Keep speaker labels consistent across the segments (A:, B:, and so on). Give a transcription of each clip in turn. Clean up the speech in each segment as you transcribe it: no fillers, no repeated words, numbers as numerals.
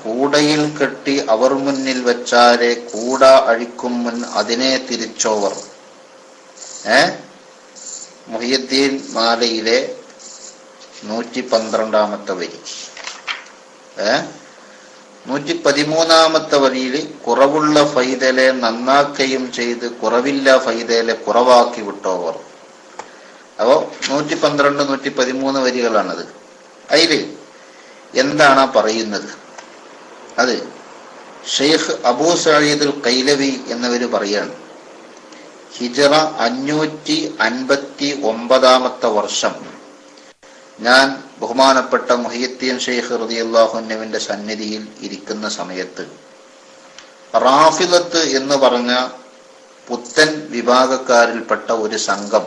A: കൂടയിൽ കെട്ടി അവർ മുന്നിൽ വെച്ചാരെ കൂട അഴിക്കും മുൻ അതിനെ തിരിച്ചോവർ. മുഹിയുദ്ദീൻ മാലയിലെ 112 വരി. 113 വരിയിൽ കുറവുള്ള ഫൈതലെ നന്നാക്കുകയും ചെയ്ത് കുറവില്ല ഫൈതലെ കുറവാക്കി വിട്ടോവർ. അപ്പോ 112, 113 വരികളാണത്. അതില് എന്താണ് പറയുന്നത്? അത് ഷെയ്ഖ് അബൂ സഈദ് അൽ ഖൈലവി എന്നവര് പറയാണ്, ഹിജ്റ 559 വർഷം ഞാൻ ബഹുമാനപ്പെട്ട മുഹിയുദ്ദീൻ ഷെയ്ഖ് റളിയല്ലാഹു അൻഹുവിന്റെ സന്നിധിയിൽ ഇരിക്കുന്ന സമയത്ത് റാഫിദത്ത് എന്ന് പറഞ്ഞ പുത്തൻ വിഭാഗക്കാരിൽപ്പെട്ട ഒരു സംഘം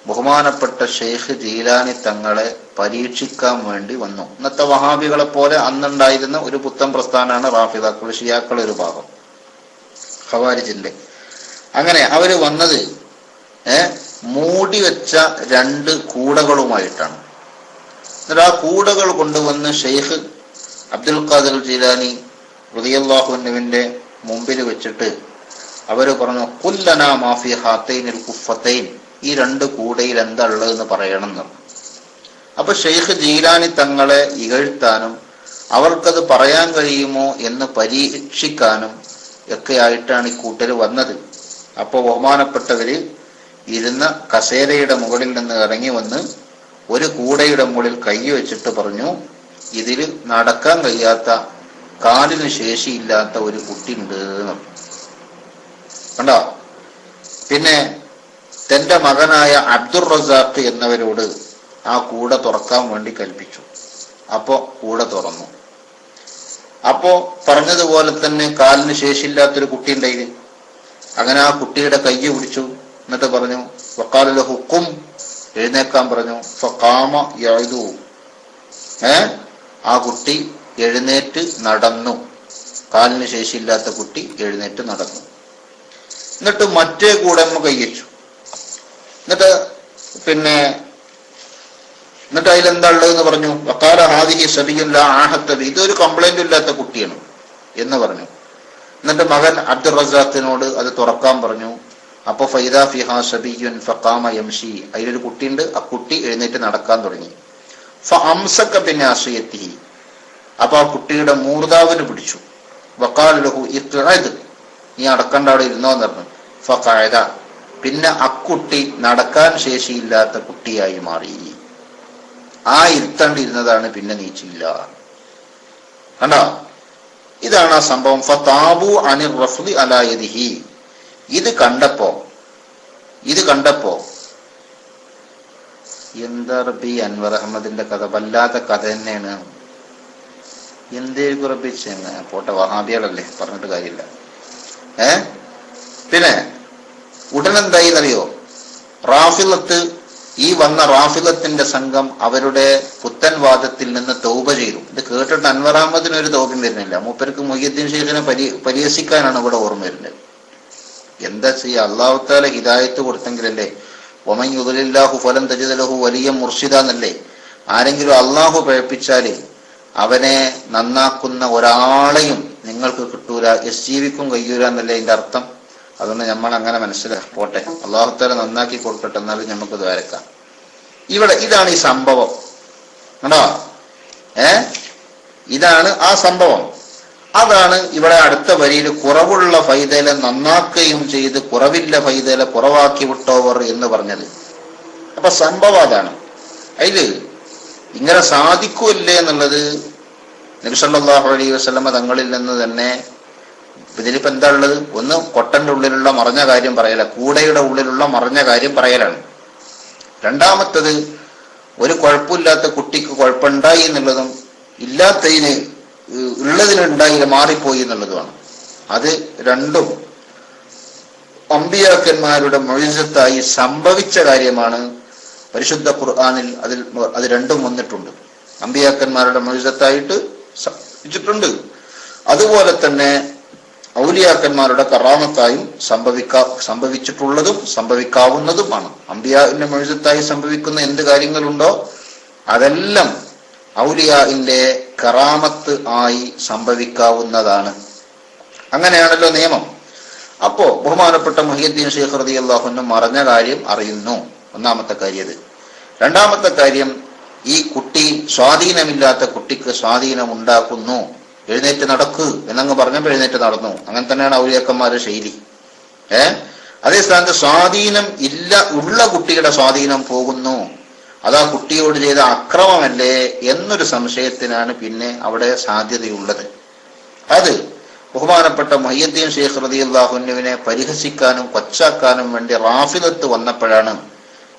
A: ബഹുമാനപ്പെട്ട ഷെയ്ഖ് ജീലാനി തങ്ങളെ പരീക്ഷിക്കാൻ വേണ്ടി വന്നു. ഇന്നത്തെ വഹാബികളെ പോലെ അന്നുണ്ടായിരുന്ന ഒരു പുത്തൻ പ്രസ്ഥാനമാണ് റാഫിദാക്കൾ, ഷിയാക്കൾ ഒരു ഭാഗം, ഖവാരിജിന്റെ. അങ്ങനെ അവര് വന്നത് മൂടി വെച്ച 2 കൂടകളുമായിട്ടാണ്. എന്നിട്ട് ആ കൂടകൾ കൊണ്ടുവന്ന് ഷെയ്ഖ് അബ്ദുൽ ഖാദിർ ജീലാനി റളിയല്ലാഹു അൻഹുവിന്റെ മുമ്പിൽ വെച്ചിട്ട് അവര് പറഞ്ഞു, ഖുല്ലനാ മാ ഫീ ഹാതൈനിൽ ഖുഫതൈൻ, ഈ 2 കൂടയിൽ എന്താ ഉള്ളതെന്ന് പറയണം എന്ന്. അപ്പൊ ഷെയ്ഖ് ജീലാനി തങ്ങളെ ഇകഴ്ത്താനും അവർക്കത് പറയാൻ കഴിയുമോ എന്ന് പരീക്ഷിക്കാനും ഒക്കെ ആയിട്ടാണ് ഈ കൂട്ടര് വന്നത്. അപ്പൊ ബഹുമാനപ്പെട്ടവര് ഇരുന്ന കസേരയുടെ മുകളിൽ നിന്ന് ഇറങ്ങി വന്ന് ഒരു കൂടയുടെ മുകളിൽ കൈ വെച്ചിട്ട് പറഞ്ഞു, ഇതിൽ നടക്കാൻ കഴിയാത്ത, കാലിന് ശേഷിയില്ലാത്ത ഒരു കുട്ടി ഉണ്ട് കണ്ടോ. പിന്നെ തന്റെ മകനായ അബ്ദുർ റസാഖ് എന്നവരോട് ആ കൂട തുറക്കാൻ വേണ്ടി കൽപ്പിച്ചു. അപ്പോ കൂട തുറന്നു. അപ്പോ പറഞ്ഞതുപോലെ തന്നെ കാലിന് ശേഷിയില്ലാത്തൊരു കുട്ടി ഉണ്ടായിന്. അങ്ങനെ ആ കുട്ടിയുടെ കൈ പിടിച്ചു. എന്നിട്ട് പറഞ്ഞു, വഖാല ലഹു ഖും, എഴുന്നേക്കാൻ പറഞ്ഞു. ഫഖാമ യഅദു, ആ കുട്ടി എഴുന്നേറ്റ് നടന്നു. കാലിന് ശേഷിയില്ലാത്ത കുട്ടി എഴുന്നേറ്റ് നടന്നു. എന്നിട്ട് മറ്റേ കൂടമ്മ കൈവച്ചു. എന്നിട്ട് അതിലെന്താ ഉള്ളതെന്ന് പറഞ്ഞു. വഖാല ഹാദിഹി സബിയ്യുൻ ലാ ആഹത്ത ബി, ഇതൊരു കംപ്ലൈന്റ് ഇല്ലാത്ത കുട്ടിയാണ് എന്ന് പറഞ്ഞു. എന്നിട്ട് മകൻ അബ്ദുർ റസാഖിനോട് അത് തുറക്കാൻ പറഞ്ഞു. അപ്പൊ ഫൈദാ ഫിഹാ സബിയ്യുൻ ഫഖാമ യംശി, അതിലൊരു കുട്ടിയുണ്ട്, ആ കുട്ടി എഴുന്നേറ്റ് നടക്കാൻ തുടങ്ങി. ഫഅംസക ബിനാസിയതിഹി, അപ്പൊ ആ കുട്ടിയുടെ മൂർദാവിന് പിടിച്ചു. വഖാല ലഹു ഇഖ്അദ്, നീ നടക്കണ്ട, അവിടെ ഇരുന്നോ എന്ന് പറഞ്ഞു. ഫഖഅദ, പിന്നെ അക്കുട്ടി നടക്കാൻ ശേഷിയില്ലാത്ത കുട്ടിയായി മാറി. ആ ഇരുത്തണ്ടിരുന്നതാണ്, പിന്നെ നീച്ചില്ല. കണ്ടോ, ഇതാണ് ആ സംഭവം. ഫതാബു അനിർ റഫ്ദി അലാ യദിഹി, ഇത് കണ്ടപ്പോ എന്താ റബ്ബി അൻവർ അഹമ്മദിന്റെ കഥ, വല്ലാത്ത കഥ തന്നെയാണ്. എന്തേക്കും റബ്ബി പോട്ടെ, വഹാബികളല്ലേ, പറഞ്ഞിട്ട് കാര്യമില്ല. പിന്നെ ഉടനെന്തായി എന്നറിയോ, റാഫിദത്ത്, ഈ വന്ന റാഫിദത്തിന്റെ സംഘം അവരുടെ പുത്തൻവാദത്തിൽ നിന്ന് തൗബ ചെയ്തു. ഇത് കേട്ടിട്ട് അൻവർ അഹമ്മദിന് ഒരു തൗബയും വരുന്നില്ല. മൂപ്പർക്ക് മുഹിയുദ്ദീൻ ഷെയ്ഖിനെ പരിഹസിക്കാനാണ് ഇവിടെ ഓർമ്മ വരുന്നത്. എന്താ ചെയ്യുക, അല്ലാഹു തആല ഹിദായത്ത് കൊടുത്തെങ്കിലല്ലേ. വമൻ യുദ്ലില്ലാഹു ഫലൻ തജിദ ലഹു വലിയ മുർഷിദ എന്നല്ലേ. ആരെങ്കിലും അള്ളാഹു പഴപ്പിച്ചാല് അവനെ നന്നാക്കുന്ന ഒരാളെയും നിങ്ങൾക്ക് കിട്ടൂല, ജീവിക്കും കഴിയൂല എന്നല്ലേ അതിന്റെ അർത്ഥം. അതുകൊണ്ട് നമ്മൾ അങ്ങനെ മനസ്സിലാക്കി പോട്ടെ, അല്ലാഹു തആല നന്നാക്കി കൊടുക്കട്ടെ, എന്നാലും നമുക്ക് ദ്വാരക്കാം. ഇവിടെ ഇതാണ് ഈ സംഭവം കണ്ടോ. ഇതാണ് ആ സംഭവം. അതാണ് ഇവിടെ അടുത്ത വരിയിൽ കുറവുള്ള ഫൈതലെ നന്നാക്കുകയും ചെയ്ത് കുറവില്ല ഫൈതലെ കുറവാക്കി വിട്ടോവർ എന്ന് പറഞ്ഞത്. അപ്പൊ സംഭവം അതാണ്. അതില് ഇങ്ങനെ സാധിക്കൂല്ലേ എന്നുള്ളത് നബി സല്ലല്ലാഹു അലൈഹി വസല്ലമ തങ്ങളിൽ നിന്ന് തന്നെ. ഇതിലിപ്പോ എന്താ ഉള്ളത്? ഒന്ന് കൊട്ടന്റെ ഉള്ളിലുള്ള മറഞ്ഞ കാര്യം പറയല, കൂടയുടെ ഉള്ളിലുള്ള മറഞ്ഞ കാര്യം പറയലാണ്. രണ്ടാമത്തത് ഒരു കുഴപ്പമില്ലാത്ത കുട്ടിക്ക് കുഴപ്പമുണ്ടായി എന്നുള്ളതും ഇല്ലാത്തതിന് ഉള്ളതിനുണ്ടായി മാറിപ്പോയി എന്നുള്ളതുമാണ്. അത് രണ്ടും അമ്പിയാക്കന്മാരുടെ മുഅ്ജിസത്തായി സംഭവിച്ച കാര്യമാണ്. പരിശുദ്ധ ഖുർആനിൽ അത് രണ്ടും വന്നിട്ടുണ്ട്. അമ്പിയാക്കന്മാരുടെ മുഅ്ജിസത്തായിട്ട് സംഭവിച്ചിട്ടുണ്ട്. അതുപോലെ തന്നെ ഔലിയാക്കന്മാരുടെ കറാമത്തായും സംഭവിച്ചിട്ടുള്ളതും സംഭവിക്കാവുന്നതുമാണ്. അമ്പിയാവിന്റെ മുഅ്ജിസത്തായി സംഭവിക്കുന്ന എന്ത് കാര്യങ്ങളുണ്ടോ അതെല്ലാം ഔലിയാഇന്റെ കറാമത്ത് ആയി സംഭവിക്കാവുന്നതാണ്. അങ്ങനെയാണല്ലോ നിയമം. അപ്പോ ബഹുമാനപ്പെട്ട മുഹിയുദ്ദീൻ ശൈഖ് റളിയല്ലാഹു അൻഹു മറഞ്ഞ കാര്യം അറിയുന്നു. ഒന്നാമത്തെ കാര്യം. രണ്ടാമത്തെ കാര്യം, ഈ കുട്ടി സ്വാധീനമില്ലാത്ത കുട്ടിക്ക് സ്വാധീനം ഉണ്ടാക്കുന്നു. എഴുന്നേറ്റ് നടക്ക് എന്നങ്ങ് പറഞ്ഞപ്പോൾ എഴുന്നേറ്റ് നടന്നു. അങ്ങനെ തന്നെയാണ് ഔലിയാക്കന്മാരുടെ ശൈലി. അതേ സ്ഥാനത്ത് സ്വാധീനം ഉള്ള കുട്ടിയുടെ സ്വാധീനം പോകുന്നു. അതാ കുട്ടിയോട് ചെയ്ത അക്രമമല്ലേ എന്നൊരു സംശയത്തിനാണ് പിന്നെ അവിടെ സാധ്യതയുള്ളത്. അത് ബഹുമാനപ്പെട്ട മുഹിയുദ്ദീൻ ശൈഖ് റളിയല്ലാഹു അൻഹുവിനെ പരിഹസിക്കാനും കൊച്ചാക്കാനും വേണ്ടി റാഫിദത്ത് വന്നപ്പോഴാണ്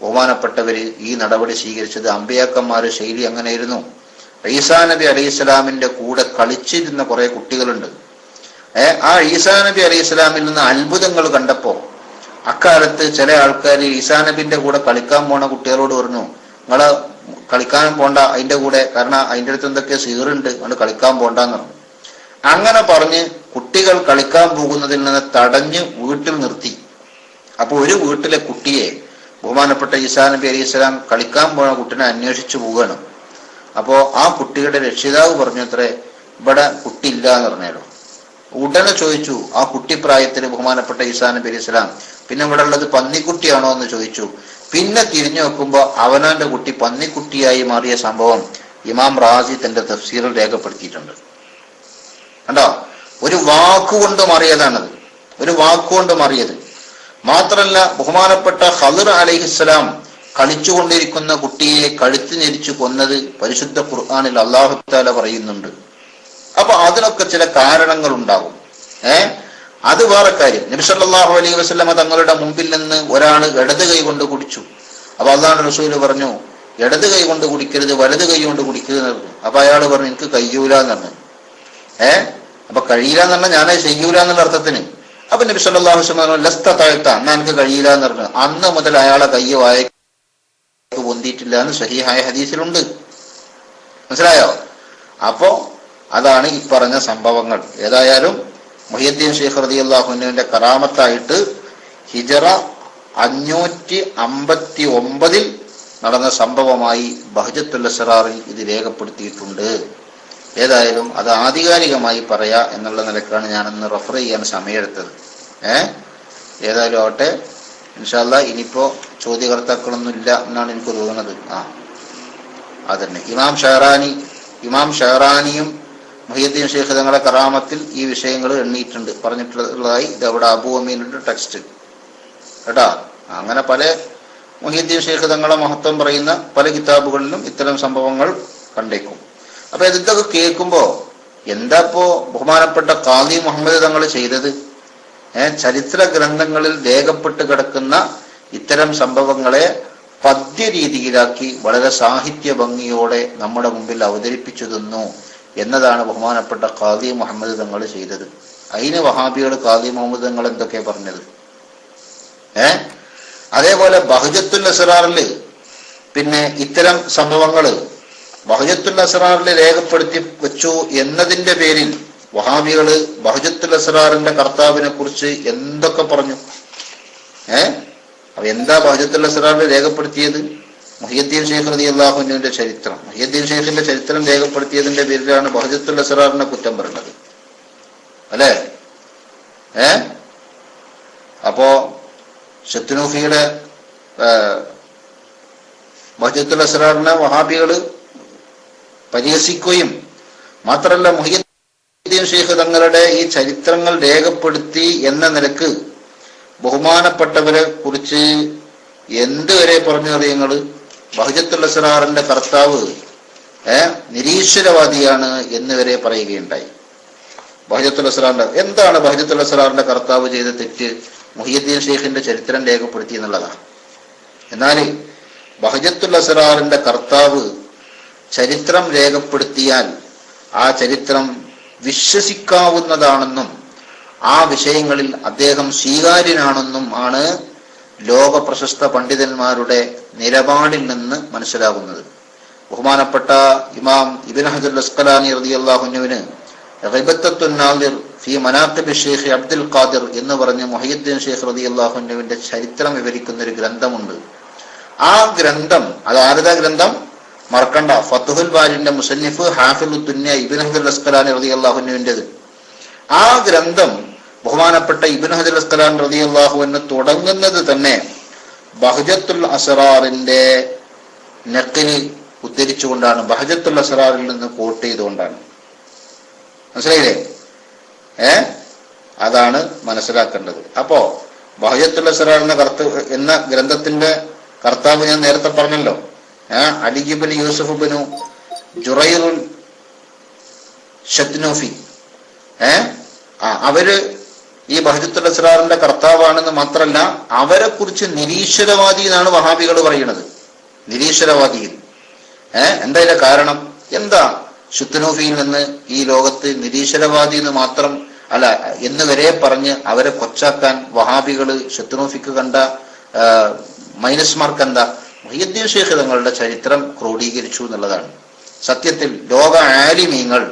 A: ബഹുമാനപ്പെട്ടവര് ഈ നടപടി സ്വീകരിച്ചത്. അമ്പിയാക്കന്മാരുടെ ശൈലി അങ്ങനെയായിരുന്നു. ഈസാ നബി അലൈഹിസ്സലാമിന്റെ കൂടെ കളിച്ചിരുന്ന കുറെ കുട്ടികളുണ്ട്. ആ ഈസാ നബി അലൈഹിസ്സലാമിൽ നിന്ന് അത്ഭുതങ്ങൾ കണ്ടപ്പോ അക്കാലത്ത് ചില ആൾക്കാർ ഈസാ നബിന്റെ കൂടെ കളിക്കാൻ പോണ കുട്ടികളോട് പറഞ്ഞു, നിങ്ങള് കളിക്കാൻ പോണ്ട അതിന്റെ കൂടെ, കാരണം അതിന്റെ അടുത്ത് എന്തൊക്കെ സീറുണ്ട്, നിങ്ങൾ കളിക്കാൻ പോണ്ടെന്ന് പറഞ്ഞു. അങ്ങനെ പറഞ്ഞ് കുട്ടികൾ കളിക്കാൻ പോകുന്നതിൽ നിന്ന് തടഞ്ഞ് വീട്ടിൽ നിർത്തി. അപ്പൊ ഒരു വീട്ടിലെ കുട്ടിയെ ബഹുമാനപ്പെട്ട ഈസാ നബി അലൈഹിസ്സലാം കളിക്കാൻ പോണ കുട്ടിനെ അന്വേഷിച്ചു പോവുകയാണ്. അപ്പോ ആ കുട്ടിയുടെ രക്ഷിതാവ് പറഞ്ഞു, അത്രേ ഇവിടെ കുട്ടി ഇല്ല എന്ന് പറഞ്ഞാലോ. ഉടനെ ചോദിച്ചു ആ കുട്ടിപ്രായത്തിൽ ബഹുമാനപ്പെട്ട ഈസാ നബി അലൈഹിസ്സലാം, പിന്നെ ഇവിടെ ഉള്ളത് പന്നിക്കുട്ടിയാണോ എന്ന് ചോദിച്ചു. പിന്നെ തിരിഞ്ഞു നോക്കുമ്പോ അവനാന്റെ കുട്ടി പന്നിക്കുട്ടിയായി മാറിയ സംഭവം ഇമാം റാസി തന്റെ തഫ്സീറിൽ രേഖപ്പെടുത്തിയിട്ടുണ്ട്. കണ്ടോ, ഒരു വാക്കുകൊണ്ട് മാറിയതാണത്, ഒരു വാക്കുകൊണ്ട് മാറിയത്. മാത്രല്ല ബഹുമാനപ്പെട്ട ഖളിർ അലൈഹിസ്സലാം കളിച്ചുകൊണ്ടിരിക്കുന്ന കുട്ടിയെ കഴുത്ത് ഞെരിച്ചു കൊന്നത് പരിശുദ്ധ ഖുർആനിൽ അല്ലാഹു തആല പറയുന്നുണ്ട്. അപ്പൊ അതിനൊക്കെ ചില കാരണങ്ങൾ ഉണ്ടാകും. അത് വേറെ കാര്യം. നബി സല്ലല്ലാഹു അലൈഹി വസല്ലമ തങ്ങളുടെ മുമ്പിൽ നിന്ന് ഒരാൾ ഇടത് കൈ കൊണ്ട് കുടിച്ചു. അപ്പൊ അല്ലാഹുവിന്റെ റസൂല് പറഞ്ഞു, ഇടത് കൈ കൊണ്ട് കുടിക്കരുത്, വലത് കൈ കൊണ്ട് കുടിക്കരുത്. അപ്പൊ അയാൾ പറഞ്ഞു, എനിക്ക് കഴിയൂല എന്ന് പറഞ്ഞു. അപ്പൊ കഴിയില്ല എന്ന് പറഞ്ഞാൽ ഞാനത് ചെയ്യൂല എന്നുള്ള അർത്ഥത്തിന്. അപ്പൊ നബി സല്ലല്ലാഹു അലൈഹി വസല്ലം പറഞ്ഞു, ലസ്ത താഴ്ത്ത, എന്നാ എനിക്ക് കഴിയില്ല എന്ന് പറഞ്ഞു. അന്ന് മുതൽ അയാളെ കൈ വായക്ക് പൊന്തിയിട്ടില്ല എന്ന് സഹീഹായ ഹദീസിലുണ്ട്. മനസ്സിലായോ? അപ്പോ അതാണ് ഈ പറഞ്ഞ സംഭവങ്ങൾ. ഏതായാലും മുഹിയുദ്ദീൻ ശൈഖ് റളിയല്ലാഹു അൻഹുവിന്റെ കറാമത്തായിട്ട് ഹിജറ 559 നടന്ന സംഭവമായി ബഹ്ജത്തുൽ അസ്റാറിൽ ഇത് രേഖപ്പെടുത്തിയിട്ടുണ്ട്. ഏതായാലും അത് ആധികാരികമായി പറയാ എന്നുള്ള നിലക്കാണ് ഞാനന്ന് റെഫർ ചെയ്യാൻ സമയമെടുത്തത്. ഏതായാലും ആവട്ടെ, ഇൻഷാ അല്ലാഹ് ഇനിയിപ്പോ ചോദ്യകർത്താക്കളൊന്നും ഇല്ല എന്നാണ് എനിക്ക് തോന്നുന്നത്. അതന്നെ ഇമാം ഷഹറാനിയും മുഹിയുദ്ദീൻ ശൈഖ് തങ്ങളുടെ കറാമത്തിൽ ഈ വിഷയങ്ങൾ എണ്ണിയിട്ടുണ്ട്, പറഞ്ഞിട്ടുള്ളതായി ഇതവിടെ അബൂ അമീനുടെ ടെക്സ്റ്റ് കേട്ടാ. അങ്ങനെ പല മുഹിയുദ്ദീൻ ശൈഖ് തങ്ങളെ മഹത്വം പറയുന്ന പല കിതാബുകളിലും ഇത്തരം സംഭവങ്ങൾ കണ്ടേക്കും. അപ്പൊ ഇതൊക്കെ കേൾക്കുമ്പോ എന്താപ്പോ ബഹുമാനപ്പെട്ട ഖാദി മുഹമ്മദ് തങ്ങൾ ചെയ്തത്? ചരിത്ര ഗ്രന്ഥങ്ങളിൽ രേഖപ്പെട്ട് കിടക്കുന്ന ഇത്തരം സംഭവങ്ങളെ പദ്യരീതിയിലാക്കി വളരെ സാഹിത്യ ഭംഗിയോടെ നമ്മുടെ മുമ്പിൽ അവതരിപ്പിച്ചു തന്നു എന്നതാണ് ബഹുമാനപ്പെട്ട ഖാദി മുഹമ്മദ് തങ്ങൾ ചെയ്തത്. അതിന് വഹാബികൾ ഖാദി മുഹമ്മദ് തങ്ങൾ എന്തൊക്കെ പറഞ്ഞത്? അതേപോലെ ബഹ്ജത്തുൽ അസ്റാറിൽ പിന്നെ ഇത്തരം സംഭവങ്ങള് ബഹ്ജത്തുൽ അസ്റാറിൽ രേഖപ്പെടുത്തി വെച്ചു എന്നതിന്റെ പേരിൽ വഹാബികള് ബഹ്ജത്തുൽ അസ്റാറിന്റെ കർത്താവിനെ കുറിച്ച് എന്തൊക്കെ പറഞ്ഞു? അപ്പൊ എന്താ ബഹ്ജത്തുൽ അസ്റാറിൽ രേഖപ്പെടുത്തിയത്? മുഹിയുദ്ദീൻ ശൈഖ് റളിയല്ലാഹു അൻഹുവിന്റെ ചരിത്രം, മുഹിയുദ്ദീൻ ശൈഖിന്റെ ചരിത്രം രേഖപ്പെടുത്തിയതിന്റെ പേരിലാണ് ബഹ്ജത്തുൽ അസ്റാറിനെ കുറ്റം പറയുന്നത്, അല്ലേ? അപ്പോ ശത്രുനൂഫിയുടെ ബഹ്ജത്തുൽ അസ്റാറിനെ വഹാബികള് പരിഹസിക്കുകയും മാത്രമല്ല മുഹിയുദ്ദീൻ ശൈഖ് തങ്ങളുടെ ഈ ചരിത്രങ്ങൾ രേഖപ്പെടുത്തി എന്ന നിലക്ക് ബഹുമാനപ്പെട്ടവരെ കുറിച്ച് എന്തുവരെ പറഞ്ഞു അറിയങ്ങള്? ബഹ്ജത്തുൽ അസ്റാറിന്റെ കർത്താവ് നിരീശ്വരവാദിയാണ് എന്നുവരെ പറയുകയുണ്ടായി. ബഹ്ജത്തുൽ അസ്റാറിന്റെ എന്താണ് ബഹ്ജത്തുൽ അസ്റാറിന്റെ കർത്താവ് ചെയ്ത തെറ്റ്? മുഹിയുദ്ദീൻ ശൈഖിന്റെ ചരിത്രം രേഖപ്പെടുത്തി എന്നുള്ളതാണ്. എന്നാൽ ബഹ്ജത്തുൽ അസ്റാറിന്റെ കർത്താവ് ചരിത്രം രേഖപ്പെടുത്തിയാൽ ആ ചരിത്രം വിശ്വസിക്കാവുന്നതാണെന്നും ആ വിഷയങ്ങളിൽ അദ്ദേഹം സ്വീകാര്യനാണെന്നും ആണ് ലോക പ്രശസ്ത പണ്ഡിതന്മാരുടെ നിലപാടിൽ നിന്ന് മനസ്സിലാകുന്നത്. ബഹുമാനപ്പെട്ട ഇമാം ഇബ്നു ഹജർ അസ്ഖലാനി റളിയല്ലാഹു അൻഹുവിന് ഗൈബത്തുൻ നാദിർ ഫീ മനാഖിബ് ശൈഖ് അബ്ദുൽ ഖാദിർ എന്ന് പറഞ്ഞ മുഹിയുദ്ദീൻ ശൈഖ് റളിയല്ലാഹു അൻഹുവിന്റെ ചരിത്രം വിവരിക്കുന്ന ഒരു ഗ്രന്ഥമുണ്ട്. ആ ഗ്രന്ഥം, അത് ആരുടെ ഗ്രന്ഥം? മറക്കണ്ട, ഫത്തുഹുൽ ബാരിന്റെ മുസന്നിഫ് ഹാഫിദുൽ ദുനിയ ഇബ്നു ഹജർ അസ്ഖലാനി റളിയല്ലാഹു അൻഹുവിൻ്റെത്. ആ ഗ്രന്ഥം ബഹുമാനപ്പെട്ട ഇബ്നു ഹജർ അസ്ഖലാനി റളിയല്ലാഹു അൻഹു തുടങ്ങുന്നത് തന്നെ ബഹ്ജത്തുൽ അസ്റാറിന്റെ നഖ്ല് ഉദ്ധരിച്ചുകൊണ്ടാണ്, ബഹ്ജത്തുൽ അസ്റാറിൽ നിന്ന് കോട്ട് ചെയ്തുകൊണ്ടാണ്. മനസ്സിലായില്ലേ? അതാണ് മനസ്സിലാക്കേണ്ടത്. അപ്പോ ബഹ്ജത്തുൽ അസ്റാർ എന്ന ഗ്രന്ഥത്തിന്റെ കർത്താവ് ഞാൻ നേരത്തെ പറഞ്ഞല്ലോ, അലി ഇബ്നു യൂസുഫ് ഇബ്നു ജുറൈറുൽ ഷത്നൂഫി. അവര് ഈ ബഹ്ജത്തുൽ അസ്റാറിന്റെ കർത്താവാണെന്ന് മാത്രമല്ല, അവരെ കുറിച്ച് നിരീശ്വരവാദി എന്നാണ് വഹാബികൾ പറയുന്നത്. നിരീശ്വരവാദി. എന്താ ഇതിന്റെ കാരണം? എന്താ ഷത്നൂഫിയിൽ നിന്ന് ഈ ലോകത്ത് നിരീശ്വരവാദി എന്ന് മാത്രം അല്ല എന്ന് വരെ പറഞ്ഞ് അവരെ കൊച്ചാക്കാൻ വഹാബികള് ഷത്നൂഫിക്ക് കണ്ട മൈനസ് മാർക്ക് എന്താ? മുഹ്യിദ്ദീൻ ഷെയ്ഖ് തങ്ങളുടെ ചരിത്രം ക്രോഡീകരിച്ചു എന്നുള്ളതാണ്. സത്യത്തിൽ ലോക ആലിമീങ്ങൾ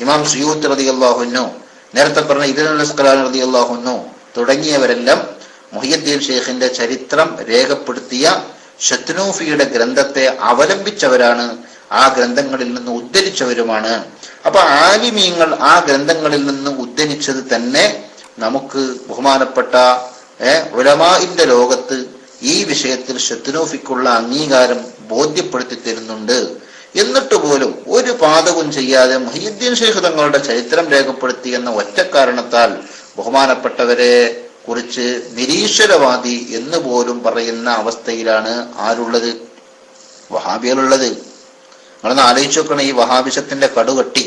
A: ഇമാം സുയൂത്ത് റളിയല്ലാഹു അൻഹു, നേരത്തെ പറഞ്ഞ ഇബ്നുൽ അസ്ഖലാനി റളിയല്ലാഹു അൻഹു തുടങ്ങിയവരെല്ലാം മുഹ്യിദ്ദീൻ ഷെയ്ഖിന്റെ ചരിത്രം രേഖപ്പെടുത്തിയ ഷത്നൂഫിയുടെ ഗ്രന്ഥത്തെ അവലംബിച്ചവരാണ്, ആ ഗ്രന്ഥങ്ങളിൽ നിന്ന് ഉദ്ധരിച്ചവരുമാണ്. അപ്പൊ ആലിമീങ്ങൾ ആ ഗ്രന്ഥങ്ങളിൽ നിന്ന് ഉദ്ധരിച്ചത് തന്നെ നമുക്ക് ബഹുമാനപ്പെട്ട ഉലമാഇന്റെ ലോകത്ത് ഈ വിഷയത്തിൽ ഷത്നൂഫിക്കുള്ള അംഗീകാരം ബോധ്യപ്പെടുത്തി തരുന്നുണ്ട്. എന്നിട്ട് പോലും ഒരു പാതകവും ചെയ്യാതെ മുഹ്യിദ്ദീൻ ഷെയ്ഖ് തങ്ങളുടെ ചരിത്രം രേഖപ്പെടുത്തി എന്ന ഒറ്റ കാരണത്താൽ ബഹുമാനപ്പെട്ടവരെ കുറിച്ച് നിരീശ്വരവാദി എന്ന് പോലും പറയുന്ന അവസ്ഥയിലാണ് ആരുള്ളത്? വഹാബികളുള്ളത്. നിങ്ങളൊന്ന് ആലോചിച്ച് നോക്കണം ഈ വഹാബിസത്തിന്റെ കടുകട്ടി.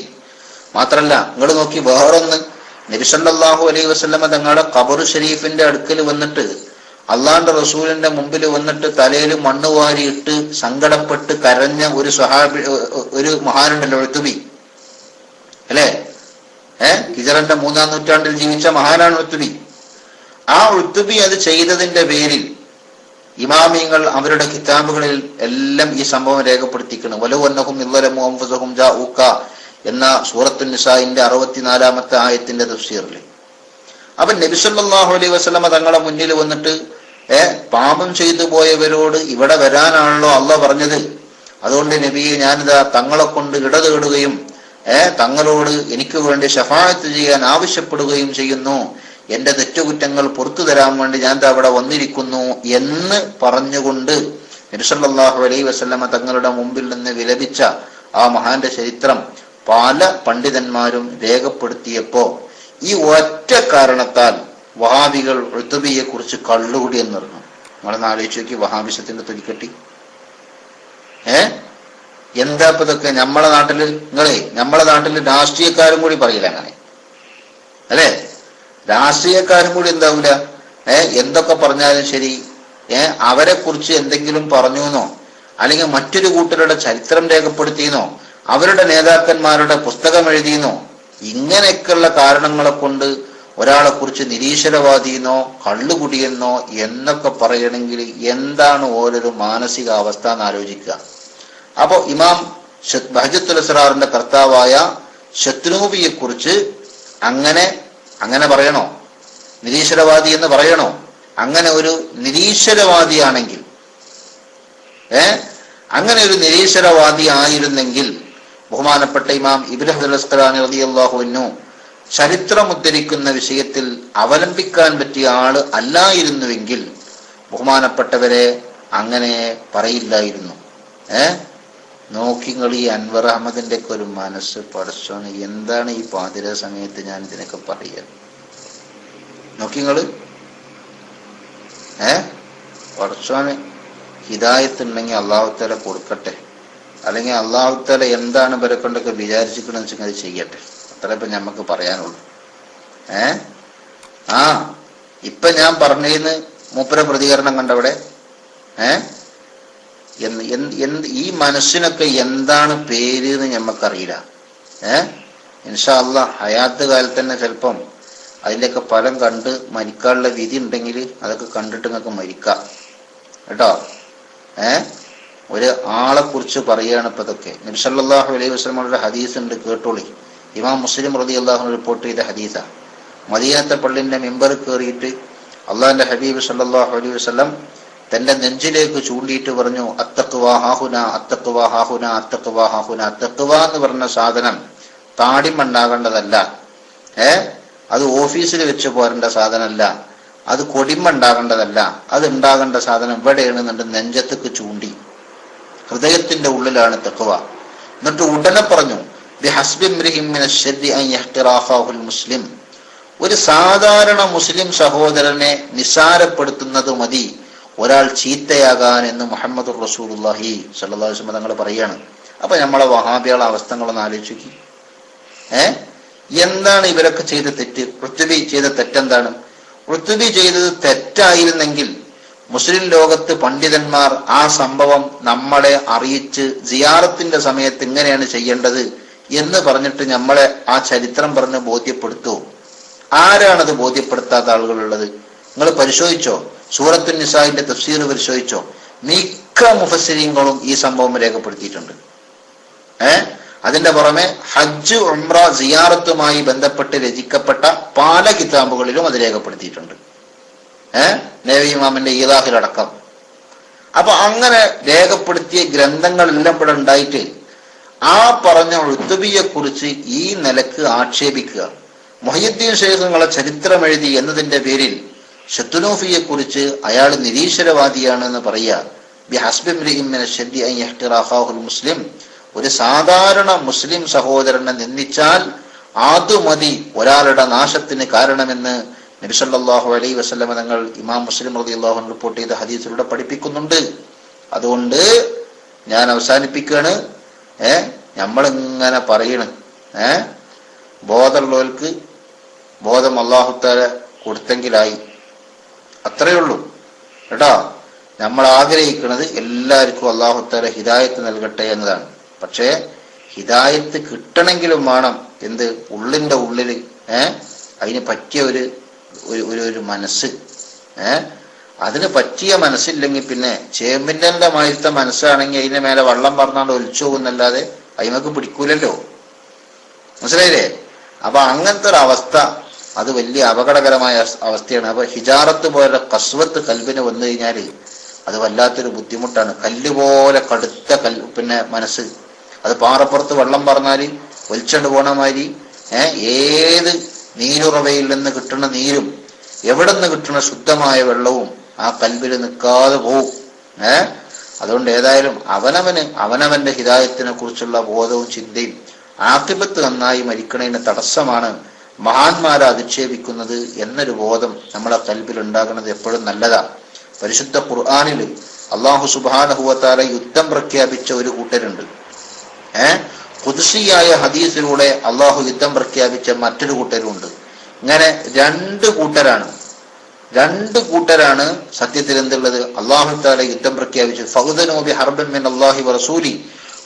A: മാത്രല്ല നിങ്ങൾ നോക്കി വേറൊന്ന്, നബി സല്ലല്ലാഹു അലൈഹി വസല്ലമ തങ്ങളുടെ ഖബർ ഷരീഫിന്റെ അടുക്കൽ വന്നിട്ട് അള്ളാന്റെ റസൂലിന്റെ മുമ്പിൽ വന്നിട്ട് തലയിൽ മണ്ണ് വാരിയിട്ട് സങ്കടപ്പെട്ട് കരഞ്ഞ ഒരു സ്വഹാബി, ഒരു മഹാനുണ്ടല്ലോ, ഉത്ബി അല്ലെ? ഹിജറന്റെ 3-ാം നൂറ്റാണ്ടിൽ ജീവിച്ച മഹാനാണ് ഉത്ബി. ആ ഉത്ബി അത് ചെയ്തതിന്റെ പേരിൽ ഇമാമിയങ്ങൾ അവരുടെ കിതാബുകളിൽ എല്ലാം ഈ സംഭവം രേഖപ്പെടുത്തിക്കണം. വലൗ അന്നഹും ഇളലമു അൻഫുസഹും ജാഊക എന്ന സൂറത്തുൻ നിസാഇന്റെ 64-ാമത്തെ ആയത്തിന്റെ തഫ്സീറിൽ. അപ്പൊ നബി സല്ലല്ലാഹു അലൈഹി വസല്ലമ തങ്ങളുടെ മുന്നിൽ വന്നിട്ട് പാപം ചെയ്തു പോയവരോട് ഇവിടെ വരാനാണല്ലോ അള്ളാഹ് പറഞ്ഞത്, അതുകൊണ്ട് നബിയെ ഞാനിതാ തങ്ങളെ കൊണ്ട് ഇടതേടുകയും തങ്ങളോട് എനിക്ക് വേണ്ടി ശഫാഅത്ത് ചെയ്യാൻ ആവശ്യപ്പെടുകയും ചെയ്യുന്നു, എന്റെ തെറ്റുകുറ്റങ്ങൾ പുറത്തു തരാൻ വേണ്ടി ഞാൻ അവിടെ വന്നിരിക്കുന്നു എന്ന് പറഞ്ഞുകൊണ്ട് നബി സല്ലല്ലാഹു അലൈഹി വസല്ലമ തങ്ങളുടെ മുമ്പിൽ നിന്ന് വിലപിച്ച ആ മഹാന്റെ ചരിത്രം പല പണ്ഡിതന്മാരും രേഖപ്പെടുത്തിയപ്പോ ഈ ഒറ്റ കാരണത്താൽ വഹാബികൾ ഉത്ബിയെ കുറിച്ച് കള്ളുകൂടി എന്ന് പറഞ്ഞു. നിങ്ങളൊന്ന് ആലോചിച്ച് നോക്കി വഹാബിസത്തിന്റെ തൊലിക്കെട്ടി. എന്താ ഇപ്പൊ ഇതൊക്കെ? നമ്മളെ നാട്ടില് രാഷ്ട്രീയക്കാരും കൂടി പറയില്ല അങ്ങനെ, അല്ലെ? രാഷ്ട്രീയക്കാരും കൂടി എന്താവൂല, എന്തൊക്കെ പറഞ്ഞാലും ശരി അവരെ കുറിച്ച് എന്തെങ്കിലും പറഞ്ഞുവെന്നോ അല്ലെങ്കിൽ മറ്റൊരു കൂട്ടരുടെ ചരിത്രം രേഖപ്പെടുത്തിയെന്നോ അവരുടെ നേതാക്കന്മാരുടെ പുസ്തകം എഴുതിയെന്നോ ഇങ്ങനെയൊക്കെയുള്ള കാരണങ്ങളെ കൊണ്ട് ഒരാളെ കുറിച്ച് നിരീശ്വരവാദിയെന്നോ കള്ളുകുടിയെന്നോ എന്നൊക്കെ പറയണമെങ്കിൽ എന്താണ് ഓരോരു മാനസികാവസ്ഥ എന്ന് ആലോചിക്കുക. അപ്പോ ഇമാം ബഹ്ജത്തുൽ അസ്റാറിന്റെ കർത്താവായ ഷത്നൂബിയെ കുറിച്ച് അങ്ങനെ പറയണോ? നിരീശ്വരവാദി എന്ന് പറയണോ? അങ്ങനെ ഒരു നിരീശ്വരവാദിയാണെങ്കിൽ അങ്ങനെ ഒരു നിരീശ്വരവാദി ആയിരുന്നെങ്കിൽ ബഹുമാനപ്പെട്ട ഇമാം ഇബ്നു ഹജർ അസ്ഖലാനി റളിയല്ലാഹു അൻഹു ചരിത്രം ഉദ്ധരിക്കുന്ന വിഷയത്തിൽ അവലംബിക്കാൻ പറ്റിയ ആള് അല്ലായിരുന്നുവെങ്കിൽ ബഹുമാനപ്പെട്ടവരെ അങ്ങനെ പറയില്ലായിരുന്നു. നോക്കിങ്ങൾ ഈ അൻവർ അഹമ്മദിന്റെ ഒക്കെ ഒരു മനസ്സ്, പടച്ചോന് എന്താണ് ഈ പാതിര സമയത്ത് ഞാൻ ഇതിനൊക്കെ പറയുക? നോക്കിങ്ങള് പടച്ചോന് ഹിദായത്ത് ഉണ്ടെങ്കിൽ അള്ളാഹു തആല കൊടുക്കട്ടെ, അല്ലെങ്കിൽ അള്ളാഹു തആല എന്താണ് ഇവരെ കൊണ്ടൊക്കെ വിചാരിച്ചിക്കണെന്ന് വെച്ചാൽ അത് ചെയ്യട്ടെ. അത്ര ഇപ്പൊ ഞമ്മക്ക് പറയാനുള്ളൂ. ഇപ്പൊ ഞാൻ പറഞ്ഞതിന് മൂപ്പര പ്രതികരണം കണ്ടവിടെ ഈ മനസ്സിനൊക്കെ എന്താണ് പേര് എന്ന് ഞമ്മക്കറിയില്ല. ഇൻഷാ അള്ളാഹ് ഹയാത്ത് കാലത്ത് തന്നെ ചിലപ്പം അതിൻ്റെയൊക്കെ ഫലം കണ്ട് മരിക്കാനുള്ള വിധി ഉണ്ടെങ്കിൽ അതൊക്കെ കണ്ടിട്ട് നിങ്ങൾക്ക് മരിക്കാം കേട്ടോ. ഒരു ആളെ കുറിച്ച് പറയുകയാണ് ഇപ്പൊ ഇതൊക്കെ. നബി സല്ലല്ലാഹു അലൈഹി വസല്ലമയുടെ ഹദീസ് ഉണ്ട്, കേട്ടോളി. ഇമാം മുസ്ലിം റളിയല്ലാഹു അൻഹു റിപ്പോർട്ട് ചെയ്ത ഹദീസാ. മദീനത്തെ പള്ളിന്റെ മിമ്പർ കയറിയിട്ട് അള്ളാഹിന്റെ ഹബീബ് സല്ലല്ലാഹു അലൈഹി വസല്ലം തന്റെ നെഞ്ചിലേക്ക് ചൂണ്ടിയിട്ട് പറഞ്ഞു, അത്തഖ്വ ഹാഹുന, അത്തഖ്വ ഹാഹുന, അത്തഖ്വ ഹാഹുന. തഖ്വ എന്ന് പറഞ്ഞ സാധനം താടിമണ്ടാകേണ്ടതല്ല, അത് ഓഫീസിൽ വെച്ച് പോരേണ്ട സാധനമല്ല, അത് കൊടിമണ്ടാകേണ്ടതല്ല, അത് ഉണ്ടാകേണ്ട സാധനം ഇവിടെയാണെന്നുണ്ട്. നെഞ്ചത്തേക്ക് ചൂണ്ടി, ഹൃദയത്തിന്റെ ഉള്ളിലാണ് തഖ്വ. എന്നിട്ട് ഉടനെ പറഞ്ഞു, മുസ്ലിം, ഒരു സാധാരണ മുസ്ലിം സഹോദരനെ നിസ്സാരപ്പെടുത്തുന്നത് മതി ഒരാൾ ചീത്തയാകാൻ എന്ന് മുഹമ്മദ് റസൂലുള്ളാഹി സ്വല്ലല്ലാഹു അലൈഹി വസല്ലം തങ്ങൾ പറയാണ്. അപ്പൊ നമ്മളെ വഹാബികളെ അവസ്ഥകളൊന്ന് ആലോചിക്കും. എന്താണ് ഇവരൊക്കെ ചെയ്ത തെറ്റ്? ഋത്ബി ചെയ്ത തെറ്റെന്താണ്? ഋത്ബി ചെയ്തത് തെറ്റായിരുന്നെങ്കിൽ മുസ്ലിം ലോകത്ത് പണ്ഡിതന്മാർ ആ സംഭവം നമ്മളെ അറിയിച്ച് സിയാറത്തിന്റെ സമയത്ത് ഇങ്ങനെയാണ് ചെയ്യേണ്ടത് എന്ന് പറഞ്ഞിട്ട് നമ്മളെ ആ ചരിത്രം പറഞ്ഞ് ബോധ്യപ്പെടുത്തുമോ? ആരാണത് ബോധ്യപ്പെടുത്താത്ത ആളുകളുള്ളത്? നിങ്ങൾ പരിശോധിച്ചോ? സൂറത്തുൻ നിസാഇന്റെ തഫ്സീർ പരിശോധിച്ചോ? മിക്ക മുഫസ്സിരീങ്ങളും ഈ സംഭവം രേഖപ്പെടുത്തിയിട്ടുണ്ട്. അതിന്റെ പുറമെ ഹജ്ജ്, ഉംറ, സിയാറത്തുമായി ബന്ധപ്പെട്ട് രചിക്കപ്പെട്ട പല കിതാബുകളിലും അത് രേഖപ്പെടുത്തിയിട്ടുണ്ട്. നബി ഇമാമിന്റെ ഈദാഹിലടക്കം. അപ്പൊ അങ്ങനെ രേഖപ്പെടുത്തിയ ഗ്രന്ഥങ്ങളെല്ലാം ഇവിടെ ഉണ്ടായിട്ട് ആ പറഞ്ഞ ഋത്ബിയെ കുറിച്ച് ഈ നിലക്ക് ആക്ഷേപിക്കുക, മുഹയ്യിദ്ദീൻ ശൈഖുകളെ ചരിത്രം എഴുതി എന്നതിന്റെ പേരിൽ ശത്തുനൂഫിയെ കുറിച്ച് അയാൾ നിരീശ്വരവാദിയാണെന്ന് പറയുക. മുസ്ലിം, ഒരു സാധാരണ മുസ്ലിം സഹോദരനെ നിന്ദിച്ചാൽ അതുമതി ഒരാളുടെ നാശത്തിന് കാരണമെന്ന് നബി സല്ലല്ലാഹു അലൈഹി വസല്ലം തങ്ങൾ ഇമാം മുസ്ലിം റളിയല്ലാഹു അൻഹു റിപ്പോർട്ട് ചെയ്ത ഹദീസിലൂടെ പഠിപ്പിക്കുന്നുണ്ട്. അതുകൊണ്ട് ഞാൻ അവസാനിപ്പിക്കുകയാണ്. നമ്മളിങ്ങനെ പറയണ്, ബോധമുള്ളവർക്ക് ബോധം അല്ലാഹു തആല കൊടുത്തെങ്കിലായി, അത്രയേ ഉള്ളൂ കേട്ടോ. നമ്മൾ ആഗ്രഹിക്കുന്നത് എല്ലാവർക്കും അല്ലാഹു തആല ഹിദായത്ത് നൽകട്ടെ എന്നതാണ്. പക്ഷേ ഹിദായത്ത് കിട്ടണമെങ്കിലും വേണം എന്ത്? ഉള്ളിന്റെ ഉള്ളില് അതിന് പറ്റിയ ഒരു മനസ്സ്. അതിന് പറ്റിയ മനസ്സില്ലെങ്കിൽ പിന്നെ ചേമ്പിന്റെ മാതിരത്തെ മനസ്സാണെങ്കിൽ അതിന്റെ മേലെ വെള്ളം പറഞ്ഞാണ്ട് ഒലിച്ചു പോകുന്നല്ലാതെ അതിനൊക്കെ പിടിക്കൂലല്ലോ. മനസ്സിലായില്ലേ? അപ്പൊ അങ്ങനത്തെ ഒരു അവസ്ഥ അത് വലിയ അപകടകരമായ അവസ്ഥയാണ്. അപ്പൊ ഹിജാറത്ത് പോലെ കസ്വത്ത് കൽബിന് വന്നു കഴിഞ്ഞാല് അത് വല്ലാത്തൊരു ബുദ്ധിമുട്ടാണ്. കല്ലുപോലെ കടുത്ത മനസ്സ്, അത് പാറപ്പുറത്ത് വെള്ളം പറഞ്ഞാല് ഒലിച്ചണ്ട് പോണ മാതിരി ഏത് നീരുറവയിൽ നിന്ന് കിട്ടുന്ന നീരും എവിടെ നിന്ന് കിട്ടുന്ന ശുദ്ധമായ വെള്ളവും ആ കൽബിൽ നിൽക്കാതെ പോവും. അതുകൊണ്ട് ഏതായാലും അവനവന്റെ ഹിദായത്തിനെ കുറിച്ചുള്ള ബോധവും ചിന്തയും ആഖിബത്ത് നന്നായി മരിക്കണതിന് തടസ്സമാണ് മഹാന്മാരെ അധിക്ഷേപിക്കുന്നത് എന്നൊരു ബോധം നമ്മളെ കൽബിൽ ഉണ്ടാകുന്നത് എപ്പോഴും നല്ലതാ. പരിശുദ്ധ ഖുർആനിൽ അല്ലാഹു സുബ്ഹാനഹു വ തആല യുദ്ധം പ്രഖ്യാപിച്ച ഒരു കൂട്ടരുണ്ട്. ഖുദ്സിയായ ഹദീസിലൂടെ അള്ളാഹു യുദ്ധം പ്രഖ്യാപിച്ച മറ്റൊരു കൂട്ടരുണ്ട്. ഇങ്ങനെ രണ്ട് കൂട്ടരാണ് സത്യത്തിൽ എന്തുള്ളത്? അള്ളാഹു തആല യുദ്ധം പ്രഖ്യാപിച്ചു. ഫഖ്ദനൂ ബിഹർബിൻ മിൻ അല്ലാഹി വറസൂലി,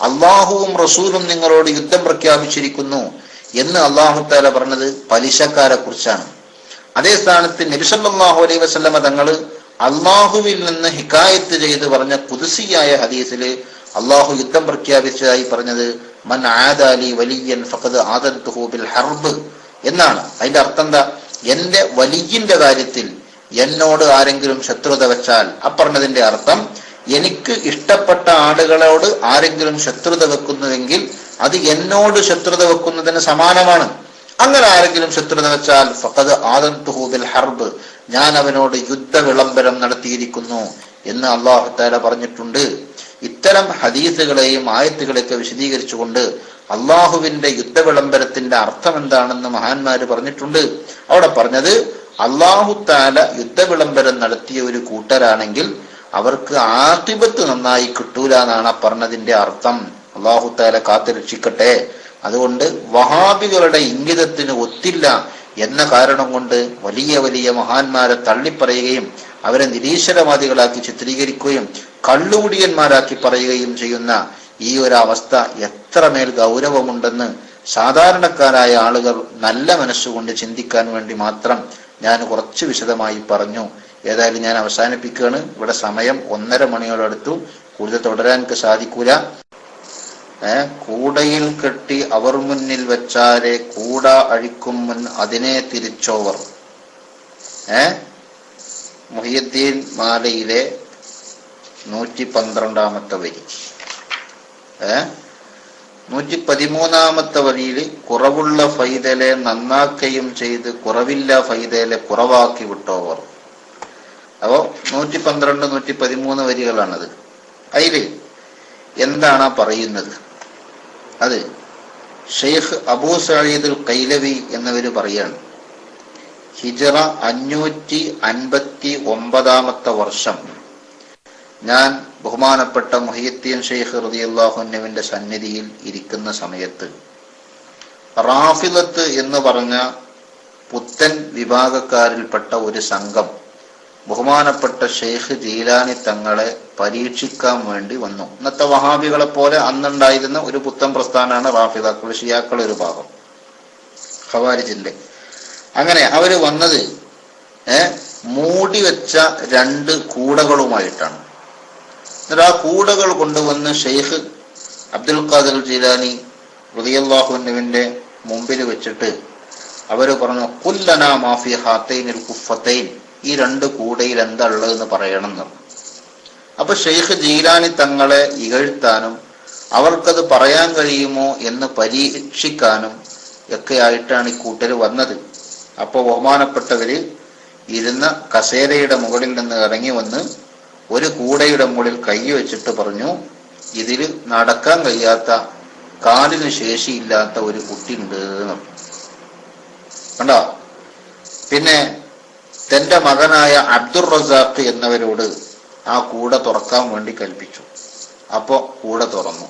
A: അള്ളാഹുവും റസൂലും നിങ്ങളോട് യുദ്ധം പ്രഖ്യാപിച്ചിരിക്കുന്നു എന്ന് അള്ളാഹു തആല പറഞ്ഞത് പലിശക്കാരെ കുറിച്ചാണ്. അതേ സ്ഥാനത്ത് നബി സല്ലല്ലാഹു അലൈഹി വസല്ലമ തങ്ങള് അള്ളാഹുവിൽ നിന്ന് ഹിക്കായത്ത് ചെയ്ത് പറഞ്ഞ ഖുദ്സിയായ ഹദീസില് അള്ളാഹു യുദ്ധം പ്രഖ്യാപിച്ചതായി പറഞ്ഞത് മൻ ആദാലി വലിയൻ ഫഖദ് ആദൻതുഹു ബിൽ ഹർബ് എന്നാണ്. അതിന്റെ അർത്ഥം എന്താ? എന്റെ വലിയന്റെ കാര്യത്തിൽ എന്നോട് ആരെങ്കിലും ശത്രുത വെച്ചാൽ, അപ്പറഞ്ഞതിന്റെ അർത്ഥം എനിക്ക് ഇഷ്ടപ്പെട്ട ആളുകളോട് ആരെങ്കിലും ശത്രുത വെക്കുന്നുവെങ്കിൽ അത് എന്നോട് ശത്രുത വെക്കുന്നതിന് സമാനമാണ്. അങ്ങനെ ആരെങ്കിലും ശത്രുത വെച്ചാൽ ഫഖദ് ആദൻതുഹു ബിൽ ഹർബ്, ഞാൻ അവനോട് യുദ്ധ വിളംബരം നടത്തിയിരിക്കുന്നു എന്ന് അല്ലാഹു തആല പറഞ്ഞിട്ടുണ്ട്. ഇത്തരം ഹദീസുകളെയും ആയത്തുകളെയൊക്കെ വിശദീകരിച്ചുകൊണ്ട് അള്ളാഹുവിന്റെ യുദ്ധ വിളംബരത്തിന്റെ അർത്ഥം എന്താണെന്ന് മഹാന്മാര് പറഞ്ഞിട്ടുണ്ട്. അവിടെ പറഞ്ഞത് അല്ലാഹു തആല യുദ്ധ വിളംബരം നടത്തിയ ഒരു കൂട്ടരാണെങ്കിൽ അവർക്ക് ആഖിബത്ത് നന്നായി കിട്ടൂല എന്നാണ് പറഞ്ഞതിന്റെ അർത്ഥം. അല്ലാഹു തആല കാത്തുരക്ഷിക്കട്ടെ. അതുകൊണ്ട് വഹാബികളുടെ ഇംഗിതത്തിന് ഒത്തില്ല എന്ന കാരണം കൊണ്ട് വലിയ വലിയ മഹാന്മാരെ തള്ളിപ്പറയുകയും അവരെ നിരീശ്വരവാദികളാക്കി ചിത്രീകരിക്കുകയും കള്ളുകുടിയന്മാരാക്കി പറയുകയും ചെയ്യുന്ന ഈ ഒരു അവസ്ഥ എത്രമേൽ ഗൗരവമുണ്ടെന്ന് സാധാരണക്കാരായ ആളുകൾ നല്ല മനസ്സുകൊണ്ട് ചിന്തിക്കാൻ വേണ്ടി മാത്രം ഞാൻ കുറച്ച് വിശദമായി പറഞ്ഞു. ഏതായാലും ഞാൻ അവസാനിപ്പിക്കുകയാണ്. ഇവിടെ സമയം 1:30 മണിയോടടുത്തു. കൂടുതൽ തുടരാൻ എനിക്ക് സാധിക്കൂല. കൂടയിൽ കെട്ടി അവർ മുന്നിൽ വെച്ചാരെ കൂട അഴിക്കും മുൻ അതിനെ തിരിച്ചോവർ. മുഹിയുദ്ദീൻ മാലയിലെ 112 വരി. 113 വരിയിൽ കുറവുള്ള ഫൈതലെ നന്നാക്കുകയും ചെയ്ത് കുറവില്ല ഫൈതലെ കുറവാക്കി വിട്ടോവർ. അപ്പോ 112, 113 വരികളാണത്. അതില് എന്താണ് പറയുന്നത്? അത് ഷെയ്ഖ് അബൂ സഈദ് അൽ ഖൈലവി എന്നവര് പറയാണ്, ഹിജ്റ 559 വർഷം ഞാൻ ബഹുമാനപ്പെട്ട മുഹിയുദ്ദീൻ ഷെയ്ഖ് റളിയല്ലാഹു അൻഹുവിന്റെ സന്നിധിയിൽ ഇരിക്കുന്ന സമയത്ത് റാഫിളത്ത് എന്ന് പറഞ്ഞ പുത്തൻ വിഭാഗക്കാരിൽപ്പെട്ട ഒരു സംഘം ബഹുമാനപ്പെട്ട ഷെയ്ഖ് ജീലാനി തങ്ങളെ പരീക്ഷിക്കാൻ വേണ്ടി വന്നു. ഇന്നത്തെ വഹാബികളെ പോലെ അന്നുണ്ടായിരുന്ന ഒരു പുത്തൻ പ്രസ്ഥാനമാണ് റാഫിളകൾ, ഷിയാക്കൾ ഒരു ഭാഗം, ഖവാരിജിന്റെ. അങ്ങനെ അവര് വന്നത് മൂടി വെച്ച 2 കൂടകളുമായിട്ടാണ്. എന്നിട്ട് ആ കൂടകൾ കൊണ്ടുവന്ന് ഷെയ്ഖ് അബ്ദുൽ ഖാദിർ ജീലാനി റളിയല്ലാഹു അൻഹുവിന്റെ മുമ്പിൽ വെച്ചിട്ട് അവര് പറഞ്ഞു, ഖുല്ലനാ മാ ഫീ ഹാതൈനിൽ ഖുഫതൈൻ, ഈ 2 കൂടയിൽ എന്താ ഉള്ളതെന്ന് പറയണം എന്ന്. അപ്പൊ ഷെയ്ഖ് ജീലാനി തങ്ങളെ ഇകഴ്ത്താനും അവർക്കത് പറയാൻ കഴിയുമോ എന്ന് പരീക്ഷിക്കാനും ഒക്കെ ആയിട്ടാണ് ഈ കൂട്ടര് വന്നത്. അപ്പൊ ബഹുമാനപ്പെട്ടവര് ഇരുന്ന കസേരയുടെ മുകളിൽ നിന്ന് ഇറങ്ങി വന്ന് ഒരു കൂടയുടെ മുകളിൽ കൈ വെച്ചിട്ട് പറഞ്ഞു, ഇതിൽ നടക്കാൻ കഴിയാത്ത, കാലിന് ശേഷിയില്ലാത്ത ഒരു കുട്ടി ഉണ്ട് കണ്ടോ. പിന്നെ തന്റെ മകനായ അബ്ദുർ റസാഖ് എന്നവരോട് ആ കൂട തുറക്കാൻ വേണ്ടി കൽപ്പിച്ചു. അപ്പോ കൂട തുറന്നു.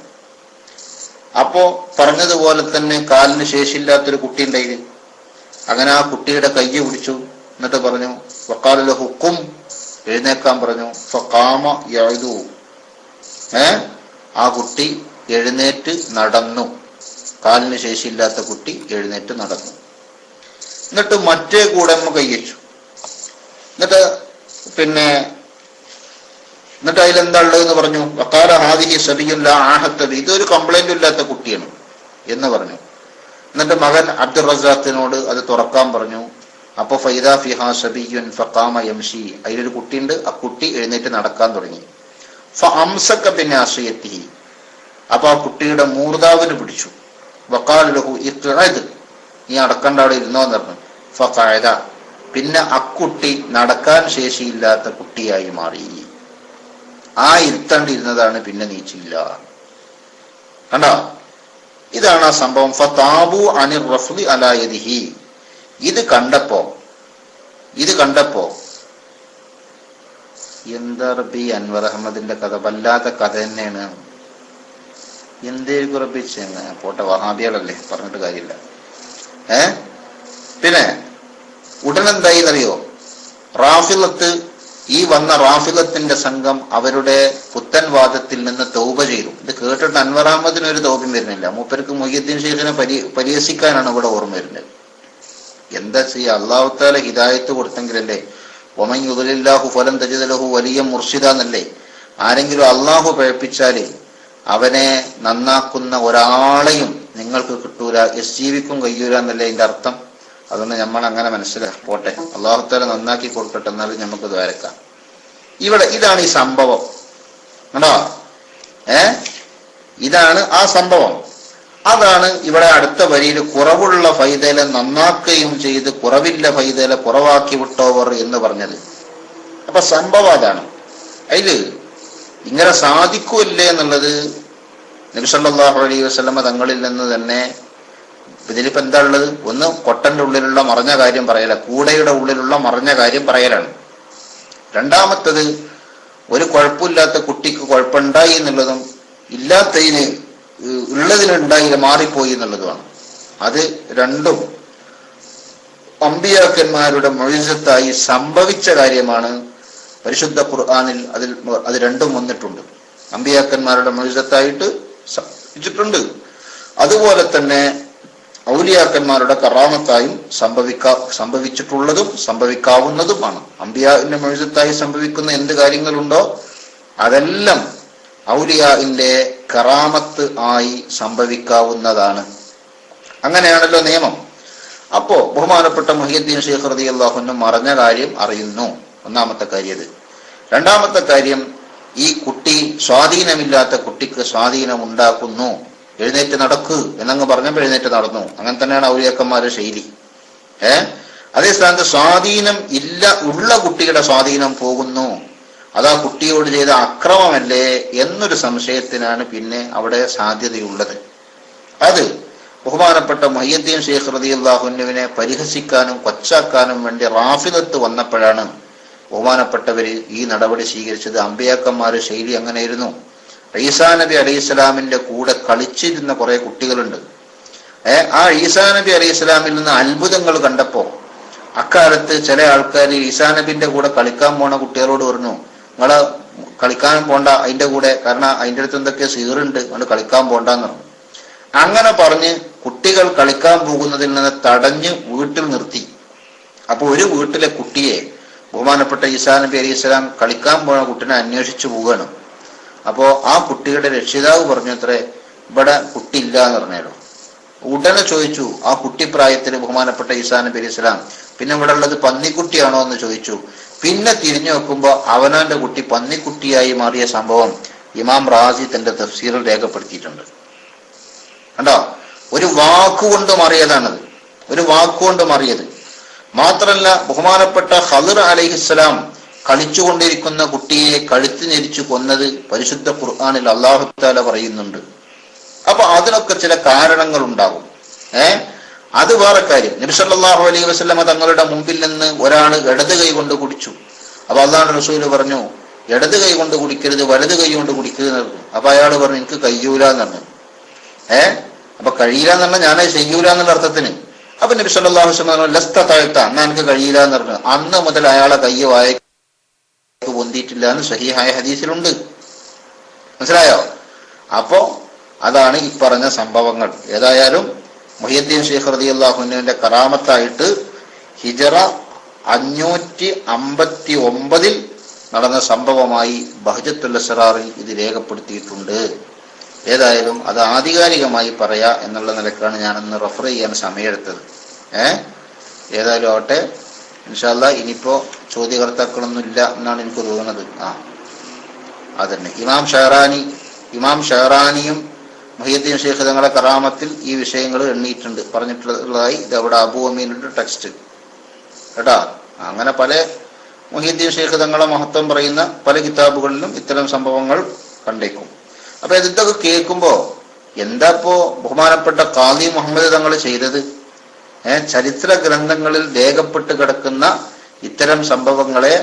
A: അപ്പോ പറഞ്ഞതുപോലെ തന്നെ കാലിന് ശേഷിയില്ലാത്തൊരു കുട്ടി ഉണ്ടായി. അങ്ങനെ ആ കുട്ടിയുടെ കൈ പിടിച്ചു. എന്നിട്ട് പറഞ്ഞു, വഖാല ലഹു ഖും, എഴുന്നേക്കാൻ പറഞ്ഞു. ഫഖാമ യഅദു, ആ കുട്ടി എഴുന്നേറ്റ് നടന്നു. കാലിന് ശേഷിയില്ലാത്ത കുട്ടി എഴുന്നേറ്റ് നടന്നു. എന്നിട്ട് മറ്റേ കൂടമ്മ കൈവച്ചു. എന്നിട്ട് അതിലെന്താ ഉള്ളതെന്ന് പറഞ്ഞു. വഖാല ഹാദിഹി സബിയ്യുൻ ലാ ആഹത്ത ബി, ഇതൊരു കംപ്ലൈന്റും ഇല്ലാത്ത കുട്ടിയാണ് എന്ന് പറഞ്ഞു. എന്നിട്ട് മകൻ അബ്ദുർ റസാഖിനോട് അത് തുറക്കാൻ പറഞ്ഞു. അപ്പൊ ഫൈദാ ഫിഹാ സബിയ്യുൻ ഫഖാമ യംശി, അതിലൊരു കുട്ടിയുണ്ട്, ആ കുട്ടി എഴുന്നേറ്റ് നടക്കാൻ തുടങ്ങി. ഫഅംസക ബിനാസിയതിഹി, അപ്പൊ ആ കുട്ടിയുടെ മൂർദാവിന് പിടിച്ചു. വഖാല ലഹു ഇഖ്അദ്, നീ നടക്കണ്ട, അവിടെ ഇരുന്നോ എന്ന് പറഞ്ഞു. ഫഖഅദ, പിന്നെ അക്കുട്ടി നടക്കാൻ ശേഷിയില്ലാത്ത കുട്ടിയായി മാറി. ആ ഇരുത്തണ്ടിരുന്നതാണ്, പിന്നെ നീച്ചില്ല. കണ്ടോ, ഇതാണ് ആ സംഭവം. ഫതാബു അനിർ റഫ്ളി അലാ യദിഹി, ഇത് കണ്ടപ്പോ എന്താ റബ്ബി അൻവർ അഹമ്മദിന്റെ കഥ, വല്ലാത്ത കഥ തന്നെയാണ്. എന്തേക്കും റബ്ബി പോട്ടെ, വഹാബികളല്ലേ, പറഞ്ഞിട്ട് കാര്യമില്ല. പിന്നെ ഉടനെന്തായി എന്നറിയോ, റാഫിളത്ത്, ഈ വന്ന റാഫിളത്തിന്റെ സംഘം അവരുടെ പുത്തൻവാദത്തിൽ നിന്ന് തൗബ ചെയ്തു. ഇത് കേട്ടിട്ട് അൻവർ അഹമ്മദിന് ഒരു തൗബയും വരുന്നില്ല. മൂപ്പർക്ക് മുഹിയുദ്ദീൻ ഷെയ്ഖിനെ പരിഹസിക്കാനാണ് ഇവിടെ ഓർമ്മ വരുന്നത്. എന്താ ചെയ്യുക, അല്ലാഹു തആല ഹിദായത്ത് കൊടുത്തെങ്കിലല്ലേ. വമൻ യുദ്ലില്ലാഹു ഫലൻ തജിദ ലഹു വലിയ മുർഷിദ എന്നല്ലേ. ആരെങ്കിലും അള്ളാഹു പഴപ്പിച്ചാല് അവനെ നന്നാക്കുന്ന ഒരാളെയും നിങ്ങൾക്ക് കിട്ടൂല, ജീവിക്കും കഴിയൂല എന്നല്ലേ അതിന്റെ അർത്ഥം. അതൊന്ന് നമ്മൾ അങ്ങനെ മനസ്സിലാക്കി പോട്ടെ. അല്ലാഹു തആല നന്നാക്കി കൊടുക്കട്ടെ, എന്നാലും നമുക്ക് ദ്വാരക്കാം. ഇവിടെ ഇതാണ് ഈ സംഭവം കണ്ടോ. ഇതാണ് ആ സംഭവം. അതാണ് ഇവിടെ അടുത്ത വരിയിൽ കുറവുള്ള ഫൈതലെ നന്നാക്കുകയും ചെയ്ത് കുറവില്ല ഫൈതലെ കുറവാക്കി വിട്ടോവർ എന്ന് പറഞ്ഞത്. അപ്പൊ സംഭവം അതാണ്. അതില് ഇങ്ങനെ സാധിക്കൂല്ലേ എന്നുള്ളത് നബി സല്ലല്ലാഹു അലൈഹി വസല്ലമ തങ്ങളിൽ നിന്ന് തന്നെ. ഇതിലിപ്പോ എന്താ ഉള്ളത്? ഒന്ന് കൊട്ടന്റെ ഉള്ളിലുള്ള മറഞ്ഞ കാര്യം പറയല, കൂടയുടെ ഉള്ളിലുള്ള മറഞ്ഞ കാര്യം പറയലാണ്. രണ്ടാമത്തത് ഒരു കുഴപ്പമില്ലാത്ത കുട്ടിക്ക് കുഴപ്പമുണ്ടായി എന്നുള്ളതും ഇല്ലാത്തതിന് ഉള്ളതിനുണ്ടായി മാറിപ്പോയി എന്നുള്ളതുമാണ്. അത് രണ്ടും അമ്പിയാക്കന്മാരുടെ മുഅ്ജിസത്തായി സംഭവിച്ച കാര്യമാണ്. പരിശുദ്ധ ഖുർആനിൽ അത് രണ്ടും വന്നിട്ടുണ്ട്. അമ്പിയാക്കന്മാരുടെ മുഅ്ജിസത്തായിട്ട് സംഭവിച്ചിട്ടുണ്ട്. അതുപോലെ തന്നെ ഔലിയാക്കന്മാരുടെ കറാമത്തായും സംഭവിച്ചിട്ടുള്ളതും സംഭവിക്കാവുന്നതുമാണ്. അമ്പിയാന്റെ മുഅ്ജിസത്തായി സംഭവിക്കുന്ന എന്ത് കാര്യങ്ങളുണ്ടോ അതെല്ലാം ഔലിയാന്റെ കറാമത്ത് ആയി സംഭവിക്കാവുന്നതാണ്. അങ്ങനെയാണല്ലോ നിയമം. അപ്പോ ബഹുമാനപ്പെട്ട മുഹിയുദ്ദീൻ ഷെയ്ഖ് റളിയല്ലാഹു അൻഹു മറഞ്ഞ കാര്യം അറിയുന്നു. ഒന്നാമത്തെ കാര്യം. രണ്ടാമത്തെ കാര്യം, ഈ കുട്ടി സ്വാധീനമില്ലാത്ത കുട്ടിക്ക് സ്വാധീനം ഉണ്ടാക്കുന്നു. എഴുന്നേറ്റ് നടക്ക് എന്നങ്ങ് പറഞ്ഞപ്പോൾ എഴുന്നേറ്റ് നടന്നു. അങ്ങനെ തന്നെയാണ് ഔലിയാക്കന്മാരുടെ ശൈലി. അതേ സ്ഥാനത്ത് സ്വാധീനം ഉള്ള കുട്ടിയുടെ സ്വാധീനം പോകുന്നു, അതാ കുട്ടിയോട് ചെയ്ത അക്രമമല്ലേ എന്നൊരു സംശയത്തിനാണ് പിന്നെ അവിടെ സാധ്യതയുള്ളത്. അത് ബഹുമാനപ്പെട്ട മുഹയ്യിദ്ദീൻ ശൈഖ് റളിയല്ലാഹു അൻഹുവിനെ പരിഹസിക്കാനും കൊച്ചാക്കാനും വേണ്ടി റാഫിദത്ത് വന്നപ്പോഴാണ് ബഹുമാനപ്പെട്ടവര് ഈ നടപടി സ്വീകരിച്ചത്. അമ്പിയാക്കന്മാരുടെ ശൈലി അങ്ങനെയായിരുന്നു. ഈസാ നബി അലൈഹിസ്സലാമിന്റെ കൂടെ കളിച്ചിരുന്ന കുറെ കുട്ടികളുണ്ട്. ആ ഈസാ നബി അലൈഹിസ്സലാമിൽ നിന്ന് അത്ഭുതങ്ങൾ കണ്ടപ്പോ അക്കാലത്ത് ചില ആൾക്കാർ ഈസാ നബിന്റെ കൂടെ കളിക്കാൻ പോണ കുട്ടികളോട് പറഞ്ഞു, നിങ്ങള് കളിക്കാൻ പോണ്ട അതിന്റെ കൂടെ, കാരണം അതിന്റെ അടുത്ത് എന്തൊക്കെ സീറുണ്ട്, നിങ്ങൾ കളിക്കാൻ പോണ്ടെന്ന് പറഞ്ഞു. അങ്ങനെ പറഞ്ഞ് കുട്ടികൾ കളിക്കാൻ പോകുന്നതിൽ നിന്ന് തടഞ്ഞ് വീട്ടിൽ നിർത്തി. അപ്പൊ ഒരു വീട്ടിലെ കുട്ടിയെ ബഹുമാനപ്പെട്ട ഈസാ നബി അലൈഹിസ്സലാം കളിക്കാൻ പോണ കുട്ടിനെ അന്വേഷിച്ചു പോവുകയാണ്. അപ്പോ ആ കുട്ടിയുടെ രക്ഷിതാവ് പറഞ്ഞു, അത്രേ ഇവിടെ കുട്ടി ഇല്ല എന്ന് പറഞ്ഞാലോ. ഉടനെ ചോദിച്ചു ആ കുട്ടിപ്രായത്തിൽ ബഹുമാനപ്പെട്ട ഈസാ നബി അലൈഹിസ്സലാം, പിന്നെ ഇവിടെ ഉള്ളത് പന്നിക്കുട്ടിയാണോ എന്ന് ചോദിച്ചു. പിന്നെ തിരിഞ്ഞു നോക്കുമ്പോ അവനാന്റെ കുട്ടി പന്നിക്കുട്ടിയായി മാറിയ സംഭവം ഇമാം റാസി തന്റെ തഫ്സീറിൽ രേഖപ്പെടുത്തിയിട്ടുണ്ട്. കണ്ടോ, ഒരു വാക്കുകൊണ്ട് മാറിയതാണത്, ഒരു വാക്കുകൊണ്ട് മാറിയത്. മാത്രല്ല ബഹുമാനപ്പെട്ട ഖളിർ അലൈഹിസ്സലാം കളിച്ചുകൊണ്ടിരിക്കുന്ന കുട്ടിയെ കഴുത്ത് ഞെരിച്ചു കൊന്നത് പരിശുദ്ധ ഖുർആനിൽ അല്ലാഹു തആല പറയുന്നുണ്ട്. അപ്പൊ അതിനൊക്കെ ചില കാരണങ്ങൾ ഉണ്ടാകും. അത് വേറെ കാര്യം. നബി സല്ലല്ലാഹു അലൈഹി വസല്ലമ തങ്ങളുടെ മുമ്പിൽ നിന്ന് ഒരാൾ ഇടത് കൈ കൊണ്ട് കുടിച്ചു. അപ്പൊ അല്ലാഹുവിന്റെ റസൂല് പറഞ്ഞു, ഇടത് കൈ കൊണ്ട് കുടിക്കരുത്, വലത് കൈ കൊണ്ട് കുടിക്കരുത്. അപ്പൊ അയാൾ പറഞ്ഞു, എനിക്ക് കഴിയൂല എന്ന് പറഞ്ഞു. അപ്പൊ കഴിയില്ല എന്ന് പറഞ്ഞാൽ ഞാനത് ചെയ്യൂല എന്നുള്ള അർത്ഥത്തിന്. അപ്പൊ നബി സല്ലല്ലാഹു അലൈഹി വസല്ലം പറഞ്ഞു, ലസ്ത താഴ്ത്ത, എന്നാ എനിക്ക് കഴിയില്ല എന്ന് പറഞ്ഞു. അന്ന് മുതൽ അയാളെ കൈ വായക്ക് പൊന്തിയിട്ടില്ല എന്ന് സഹീഹായ ഹദീസിലുണ്ട്. മനസ്സിലായോ? അപ്പോ അതാണ് ഈ പറഞ്ഞ സംഭവങ്ങൾ. ഏതായാലും മുഹയ്യിദ്ദീൻ ശൈഖ് റളിയല്ലാഹു അൻഹുവിന്റെ കറാമത്തായിട്ട് ഹിജറ 559 നടന്ന സംഭവമായി ബഹ്ജത്തുൽ അസ്റാറിൽ ഇത് രേഖപ്പെടുത്തിയിട്ടുണ്ട്. ഏതായാലും അത് ആധികാരികമായി പറയാ എന്നുള്ള നിലക്കാണ് ഞാനന്ന് റെഫർ ചെയ്യാൻ സമയമെടുത്തത്. ഏതായാലും ആവട്ടെ, ഇൻഷാ അല്ലാഹ് ഇനിയിപ്പോ ചോദ്യകർത്താക്കളൊന്നും ഇല്ല എന്നാണ് എനിക്ക് തോന്നുന്നത്. അതന്നെ ഇമാം ഷഹറാനിയും മുഹയ്യിദ്ദീൻ ശൈഖ് തങ്ങളുടെ കറാമത്തിൽ ഈ വിഷയങ്ങൾ എണ്ണിയിട്ടുണ്ട്, പറഞ്ഞിട്ടുള്ളതായി ഇത് അവിടെ അബൂ അമീനുടെ ടെക്സ്റ്റ് കേട്ടാ. അങ്ങനെ പല മുഹയ്യിദ്ദീൻ ശൈഖ് തങ്ങളെ മഹത്വം പറയുന്ന പല കിതാബുകളിലും ഇത്തരം സംഭവങ്ങൾ കണ്ടേക്കും. അപ്പൊ ഇതൊക്കെ കേൾക്കുമ്പോ എന്താ ഇപ്പോ ബഹുമാനപ്പെട്ട ഖാദി മുഹമ്മദ് തങ്ങൾ ചെയ്തത്? ചരിത്ര ഗ്രന്ഥങ്ങളിൽ രേഖപ്പെട്ട് കിടക്കുന്ന ഇത്തരം സംഭവങ്ങളെ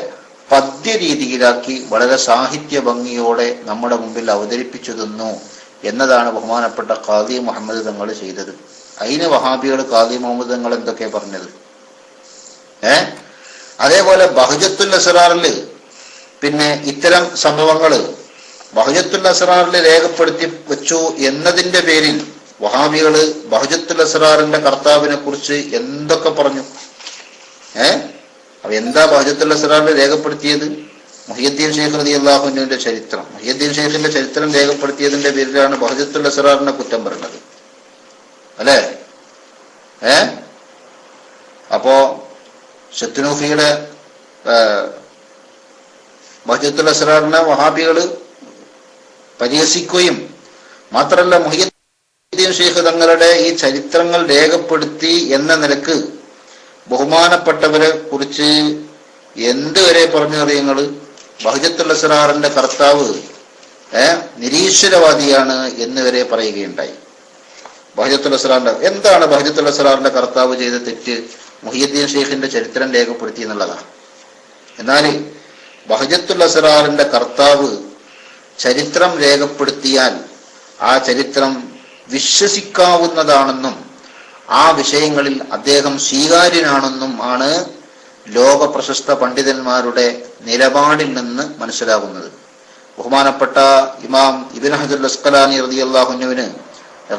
A: പദ്യ രീതിയിലാക്കി വളരെ സാഹിത്യ ഭംഗിയോടെ നമ്മുടെ മുമ്പിൽ അവതരിപ്പിച്ചു തന്നു എന്നതാണ് ബഹുമാനപ്പെട്ട ഖാദി മുഹമ്മദ് തങ്ങൾ ചെയ്തത്. അതിന് വഹാബികൾ ഖാദി മുഹമ്മദ് തങ്ങൾ എന്തൊക്കെ പറഞ്ഞത്? അതേപോലെ ബഹ്ജത്തുൽ അസ്റാറിൽ പിന്നെ ഇത്തരം സംഭവങ്ങള് ബഹ്ജത്തുൽ അസ്റാറിൽ രേഖപ്പെടുത്തി വെച്ചു എന്നതിന്റെ പേരിൽ വഹാബികള് ബഹ്ജത്തുൽ അസ്റാറിന്റെ കർത്താവിനെ കുറിച്ച് എന്തൊക്കെ പറഞ്ഞു? അപ്പൊ എന്താ ബഹ്ജത്തുൽ അസ്റാറിൽ രേഖപ്പെടുത്തിയത്? മുഹയ്യിദ്ദീൻ ശൈഖ് റളിയല്ലാഹു അൻഹുവിന്റെ ചരിത്രം, മുഹയ്യിദ്ദീൻ ശൈഖിന്റെ ചരിത്രം രേഖപ്പെടുത്തിയതിന്റെ പേരിലാണ് ബഹ്ജത്തുൽ അസ്റാറിനെ കുറ്റം പറയുന്നത്, അല്ലേ? അപ്പോ ശത്രുനൂഫിയുടെ ബഹ്ജത്തുൽ അസ്റാറിനെ വഹാബികള് പരിഹസിക്കുകയും മാത്രമല്ല മുഹയ്യിദ്ദീൻ ശൈഖ് തങ്ങളുടെ ഈ ചരിത്രങ്ങൾ രേഖപ്പെടുത്തി എന്ന നിലക്ക് ബഹുമാനപ്പെട്ടവരെ കുറിച്ച് എന്തുവരെ പറഞ്ഞു അറിയങ്ങള്? ബഹ്ജത്തുൽ അസ്റാറിന്റെ കർത്താവ് നിരീശ്വരവാദിയാണ് എന്ന് വരെ പറയുകയുണ്ടായി. ബഹ്ജത്തുൽ അസ്റാറിന്റെ എന്താണ് ബഹ്ജത്തുൽ അസ്റാറിന്റെ കർത്താവ് ചെയ്ത തെറ്റ്? മുഹയ്യിദ്ദീൻ ശൈഖിന്റെ ചരിത്രം രേഖപ്പെടുത്തി എന്നുള്ളതാണ്. എന്നാൽ ബഹ്ജത്തുൽ അസ്റാറിന്റെ കർത്താവ് ചരിത്രം രേഖപ്പെടുത്തിയാൽ ആ ചരിത്രം വിശ്വസിക്കാവുന്നതാണെന്നും ആ വിഷയങ്ങളിൽ അദ്ദേഹം സ്വീകാര്യനാണെന്നും ആണ് ലോക പ്രശസ്ത പണ്ഡിതന്മാരുടെ നിലപാടിൽ നിന്ന് മനസ്സിലാകുന്നത്. ബഹുമാനപ്പെട്ട ഇമാം ഇബ്നു ഹജർ അസ്ഖലാനി റളിയല്ലാഹു അൻഹുവിന്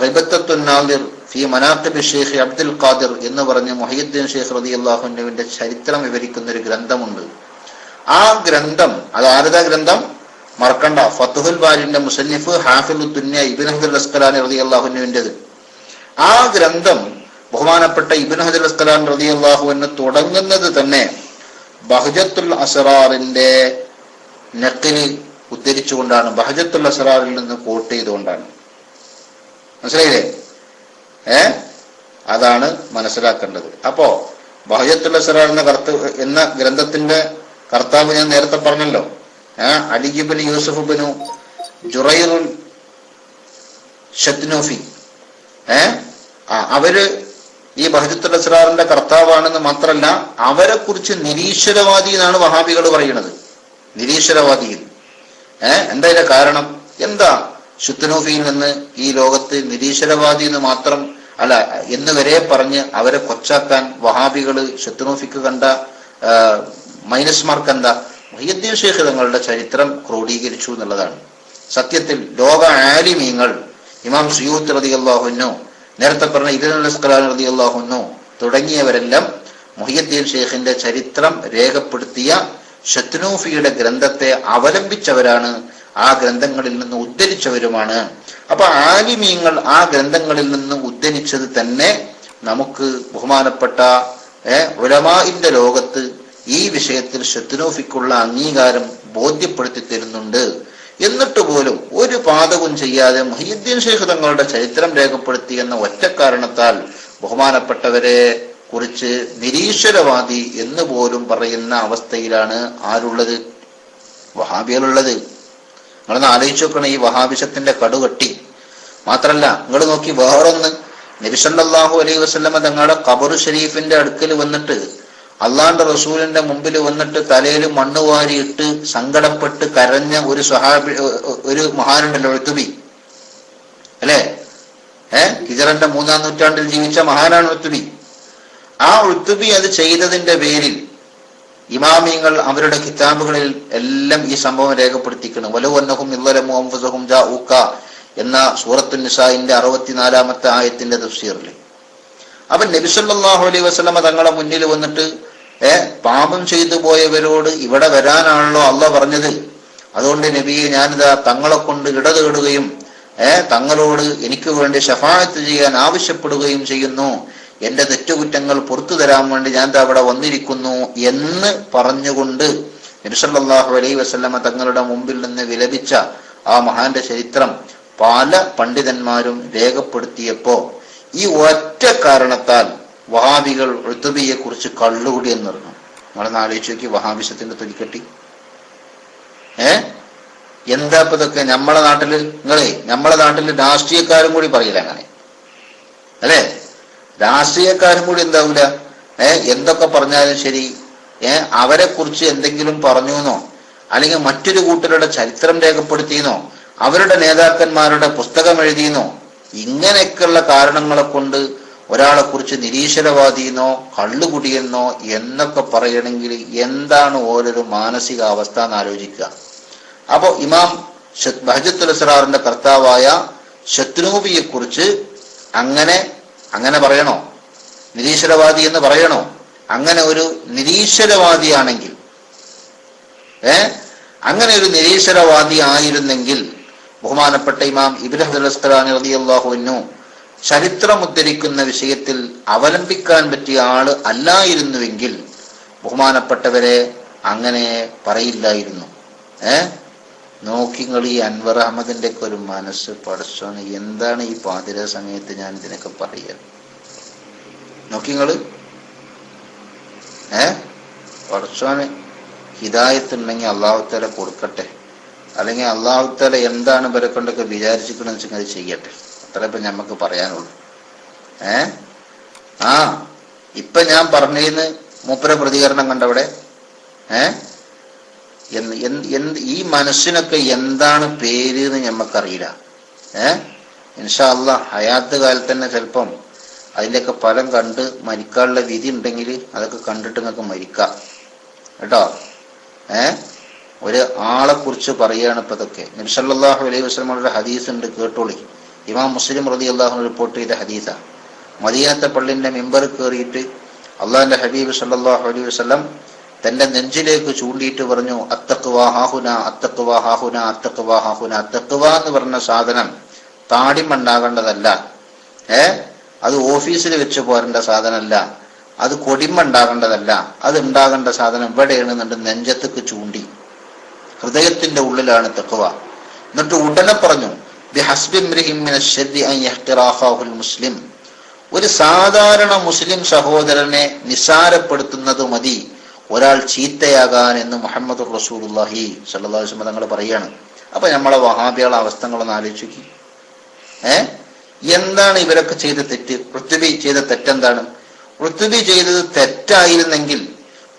A: ഗിബത്തുൻ നാദിർ ഫീ മനാഖിബ് ശൈഖ് അബ്ദുൽ ഖാദിർ എന്ന് പറഞ്ഞ മുഹയ്യിദ്ദീൻ ശൈഖ് റളിയല്ലാഹു അൻഹുവിന്റെ ചരിത്രം വിവരിക്കുന്ന ഒരു ഗ്രന്ഥമുണ്ട്. ആ ഗ്രന്ഥം, അത് ആരുടെ ഗ്രന്ഥം? മറക്കണ്ട, ഫത്ഹുൽ ബാരിന്റെ മുസന്നിഫ് ഹാഫിദുദ് ദുനിയ ഇബ്നു ഹജർ അസ്ഖലാനി റളിയല്ലാഹു അൻഹുവിന്റേത്. ആ ഗ്രന്ഥം ബഹുമാനപ്പെട്ട ഇബ്നു ഹജർ അസ്ഖലാനി റളിയല്ലാഹു അൻഹു തുടങ്ങുന്നത് തന്നെ ബഹ്ജത്തുൽ അസ്റാറിന്റെ നഖ്ല് ഉദ്ധരിച്ചുകൊണ്ടാണ്, ബഹജത്തുൽ അസ്റാറിൽ നിന്ന് കോട്ട് ചെയ്തുകൊണ്ടാണ്. മനസ്സിലായില്ലേ? അതാണ് മനസ്സിലാക്കേണ്ടത്. അപ്പോ ബഹജത്തുൽ അസ്റാർ എന്ന ഗ്രന്ഥത്തിന്റെ കർത്താവ് ഞാൻ നേരത്തെ പറഞ്ഞല്ലോ, അലി ഇബ്നു യൂസുഫ് ഇബ്നു ജുറൈറുൽ ഷത്നൂഫി. അവര് ഈ ബഹജത്തുൽ അസ്റാറിന്റെ കർത്താവാണെന്ന് മാത്രമല്ല, അവരെ കുറിച്ച് നിരീശ്വരവാദി എന്നാണ് വഹാബികൾ പറയുന്നത്. നിരീശ്വരവാദി. എന്താ ഇതിന്റെ കാരണം? എന്താ ഷത്നൂഫിയിൽ നിന്ന് ഈ ലോകത്ത് നിരീശ്വരവാദി എന്ന് മാത്രം അല്ല എന്ന് വരെ പറഞ്ഞ് അവരെ കൊച്ചാക്കാൻ വഹാബികള് ഷത്നൂഫിക്ക് കണ്ട മൈനസ് മാർക്ക് എന്താ? മുഹ്യിദ്ദീൻ ശൈഖ് തങ്ങളുടെ ചരിത്രം ക്രോഡീകരിച്ചു എന്നുള്ളതാണ്. സത്യത്തിൽ ലോക ആലിമീങ്ങൾ, ഇമാം സുയൂത്ത് റളിയല്ലാഹു അൻഹു, നേരത്തെ പറഞ്ഞ ഇബ്നുൽ അസ്ഖലാനി റളിയല്ലാഹു അൻഹു തുടങ്ങിയവരെല്ലാം മുഹ്യിദ്ദീൻ ശൈഖിന്റെ ചരിത്രം രേഖപ്പെടുത്തിയ ഷത്നൂഫിയുടെ ഗ്രന്ഥത്തെ അവലംബിച്ചവരാണ്, ആ ഗ്രന്ഥങ്ങളിൽ നിന്ന് ഉദ്ധരിച്ചവരുമാണ്. അപ്പൊ ആലിമീങ്ങൾ ആ ഗ്രന്ഥങ്ങളിൽ നിന്ന് ഉദ്ധരിച്ചത് തന്നെ നമുക്ക് ബഹുമാനപ്പെട്ട ഉലമാഇന്റെ ലോകത്ത് ഈ വിഷയത്തിൽ ഷത്നൂഫിക്കുള്ള അംഗീകാരം ബോധ്യപ്പെടുത്തി തരുന്നുണ്ട്. എന്നിട്ട് പോലും ഒരു പാതകവും ചെയ്യാതെ മുഹ്യിദ്ദീൻ ശൈഖ് തങ്ങളുടെ ചരിത്രം രേഖപ്പെടുത്തി എന്ന ഒറ്റ കാരണത്താൽ ബഹുമാനപ്പെട്ടവരെ കുറിച്ച് നിരീശ്വരവാദി എന്ന് പോലും പറയുന്ന അവസ്ഥയിലാണ് ആരുള്ളത്? വഹാബികളുള്ളത്. നിങ്ങളൊന്ന് ആലോചിച്ച് നോക്കണം ഈ വഹാബിസത്തിന്റെ കടുകട്ടി. മാത്രല്ല നിങ്ങൾ നോക്കി വേറൊന്ന്, നബി സല്ലല്ലാഹു അലൈഹി വസല്ലമ തങ്ങളുടെ ഖബർ ഷരീഫിന്റെ അടുക്കൽ വന്നിട്ട് അള്ളാന്റെ റസൂലിന്റെ മുമ്പിൽ വന്നിട്ട് തലയിൽ മണ്ണ് വാരിയിട്ട് സങ്കടപ്പെട്ട് കരഞ്ഞ ഒരു സ്വഹാബി, ഒരു മഹാനുണ്ടല്ലോ, ഉത്ബി അല്ലെ? ഹിജറന്റെ 3-ാം നൂറ്റാണ്ടിൽ ജീവിച്ച മഹാനാണ് ഉത്ബി. ആ ഉത്ബി അത് ചെയ്തതിന്റെ പേരിൽ ഇമാമിയങ്ങൾ അവരുടെ കിതാബുകളിൽ എല്ലാം ഈ സംഭവം രേഖപ്പെടുത്തിക്കണം. വലൗ അന്നഹും ഇളലമു അൻഫുസഹും ജാഊക എന്ന സൂറത്തുൻ നിസാഇന്റെ 64-ാമത്തെ ആയത്തിന്റെ തഫ്സീറിൽ. അപ്പൊ നബി സല്ലല്ലാഹു അലൈഹി വസല്ലമ തങ്ങളെ മുന്നിൽ വന്നിട്ട് പാപം ചെയ്തു പോയവരോട് ഇവിടെ വരാനാണല്ലോ അള്ളാഹ് പറഞ്ഞത്, അതുകൊണ്ട് നബിയെ ഞാനിതാ തങ്ങളെ കൊണ്ട് ഇടതേടുകയും തങ്ങളോട് എനിക്ക് വേണ്ടി ശഫാഅത്ത് ചെയ്യാൻ ആവശ്യപ്പെടുകയും ചെയ്യുന്നു, എന്റെ തെറ്റുകുറ്റങ്ങൾ പുറത്തു തരാൻ വേണ്ടി ഞാൻ അവിടെ വന്നിരിക്കുന്നു എന്ന് പറഞ്ഞുകൊണ്ട് നബി സല്ലല്ലാഹു അലൈഹി വസല്ലമ തങ്ങളുടെ മുമ്പിൽ നിന്ന് വിലപിച്ച ആ മഹാന്റെ ചരിത്രം പല പണ്ഡിതന്മാരും രേഖപ്പെടുത്തിയപ്പോ ഈ ഒറ്റ കാരണത്താൽ വഹാബികൾ ഉത്ബിയെ കുറിച്ച് കള്ളുകൂടി എന്നറിഞ്ഞു. നിങ്ങളൊന്ന് ആലോചിച്ച് നോക്കി വഹാബിസത്തിന്റെ തൊലിക്കെട്ടി. എന്താ ഇപ്പൊ ഇതൊക്കെ? നമ്മളെ നാട്ടില് രാഷ്ട്രീയക്കാരും കൂടി പറയില്ല അങ്ങനെ, അല്ലെ? രാഷ്ട്രീയക്കാരും കൂടി എന്താവൂല, എന്തൊക്കെ പറഞ്ഞാലും ശരി അവരെ കുറിച്ച് എന്തെങ്കിലും പറഞ്ഞുവെന്നോ അല്ലെങ്കിൽ മറ്റൊരു കൂട്ടരുടെ ചരിത്രം രേഖപ്പെടുത്തിയെന്നോ അവരുടെ നേതാക്കന്മാരുടെ പുസ്തകം എഴുതിയെന്നോ ഇങ്ങനെയൊക്കെയുള്ള കാരണങ്ങളെ കൊണ്ട് ഒരാളെ കുറിച്ച് നിരീശ്വരവാദിയെന്നോ കള്ളുകുടിയെന്നോ എന്നൊക്കെ പറയണമെങ്കിൽ എന്താണ് ഓരോരു മാനസികാവസ്ഥ എന്ന് ആലോചിക്കുക. അപ്പോ ഇമാം ബഹജത്തുൽ അസ്റാറിന്റെ കർത്താവായ ഷത്നൂബിയെ കുറിച്ച് അങ്ങനെ പറയണോ? നിരീശ്വരവാദി എന്ന് പറയണോ? അങ്ങനെ ഒരു നിരീശ്വരവാദിയാണെങ്കിൽ, അങ്ങനെ ഒരു നിരീശ്വരവാദി ആയിരുന്നെങ്കിൽ ബഹുമാനപ്പെട്ട ഇമാം ഇബ്നു ഹജർ അസ്ഖലാനി റളിയല്ലാഹു അൻഹു ചരിത്രം ഉദ്ധരിക്കുന്ന വിഷയത്തിൽ അവലംബിക്കാൻ പറ്റിയ ആള് അല്ലായിരുന്നുവെങ്കിൽ ബഹുമാനപ്പെട്ടവരെ അങ്ങനെ പറയില്ലായിരുന്നു. നോക്കിങ്ങൾ ഈ അൻവർ അഹമ്മദിന്റെ ഒക്കെ ഒരു മനസ്സ്, പടച്ചോന് എന്താണ് ഈ പാതിര സമയത്ത് ഞാൻ ഇതിനൊക്കെ പറയുക? നോക്കിങ്ങള് പടച്ചോന് ഹിദായത്തുണ്ടെങ്കിൽ അള്ളാഹു തആല കൊടുക്കട്ടെ, അല്ലെങ്കിൽ അള്ളാഹു തആല എന്താണ് ഇവരെ കൊണ്ടൊക്കെ വിചാരിച്ചിരിക്കണെന്ന് വെച്ചാൽ അത് ചെയ്യട്ടെ. അത്ര ഇപ്പൊ ഞമ്മക്ക് പറയാനുള്ളൂ. ഇപ്പൊ ഞാൻ പറഞ്ഞതിന് മൂപ്പര പ്രതികരണം കണ്ടവിടെ ഈ മനസ്സിനൊക്കെ എന്താണ് പേര് എന്ന് ഞമ്മക്കറിയില്ല. ഇൻഷാ അല്ലാഹ് ഹയാത്ത് കാലത്ത് തന്നെ ചിലപ്പം അതിൻ്റെയൊക്കെ ഫലം കണ്ട് മരിക്കാനുള്ള വിധി ഉണ്ടെങ്കിൽ അതൊക്കെ കണ്ടിട്ട് നിങ്ങൾക്ക് മരിക്കാം കേട്ടോ. ഒരു ആളെ കുറിച്ച് പറയുകയാണ് ഇപ്പൊ ഇതൊക്കെ. നബി സല്ലല്ലാഹു അലൈഹി വസല്ലമയുടെ ഹദീസ് ഉണ്ട്, കേട്ടോളി. ഇമാം മുസ്ലിം റളിയല്ലാഹു അൻഹു റിപ്പോർട്ട് ചെയ്ത ഹദീസാ. മദീനത്തെ പള്ളിന്റെ മിമ്പർ കയറിയിട്ട് അള്ളാഹിന്റെ ഹബീബ് സല്ലല്ലാഹു അലൈഹി വസല്ലം തന്റെ നെഞ്ചിലേക്ക് ചൂണ്ടിയിട്ട് പറഞ്ഞു, അത്തഖ്വ ഹാഹുന, അത്തഖ്വ ഹാഹുന, അത്തഖ്വ ഹാഹുന. തഖ്വ എന്ന് പറഞ്ഞ സാധനം താടിമണ്ടാകേണ്ടതല്ല, അത് ഓഫീസിൽ വെച്ച് പോരേണ്ട സാധനമല്ല, അത് കൊടിമണ്ടാകേണ്ടതല്ല, അത് ഉണ്ടാകേണ്ട സാധനം ഇവിടെയാണെന്നുണ്ട് നെഞ്ചത്തേക്ക് ചൂണ്ടി. ഹൃദയത്തിന്റെ ഉള്ളിലാണ് തഖ്വ. എന്നിട്ട് ഉടനെ പറഞ്ഞു ബിഹസ്ബി ഇംറിഇൻ മിന അശ്ശർരി അൻ യഹ്തിറാഖഹുൽ മുസ്ലിം, ഒരു സാധാരണ മുസ്ലിം സഹോദരനെ നിസാരപ്പെടുത്തുന്നത് മതി ഒരാൾ ചീത്തയാകാൻ എന്ന് മുഹമ്മദുർ റസൂലുള്ളാഹി സ്വല്ലല്ലാഹു അലൈഹി വസല്ലം തങ്ങൾ പറയാണ്. അപ്പൊ നമ്മളെ വഹാബികളുടെ അവസ്ഥകളൊന്ന് ആലോചിച്ചു. എന്താണ് ഇവരൊക്കെ ചെയ്ത തെറ്റ്? ഋത്ബി ചെയ്ത തെറ്റെന്താണ്? ഋത്ബി ചെയ്തത് തെറ്റായിരുന്നെങ്കിൽ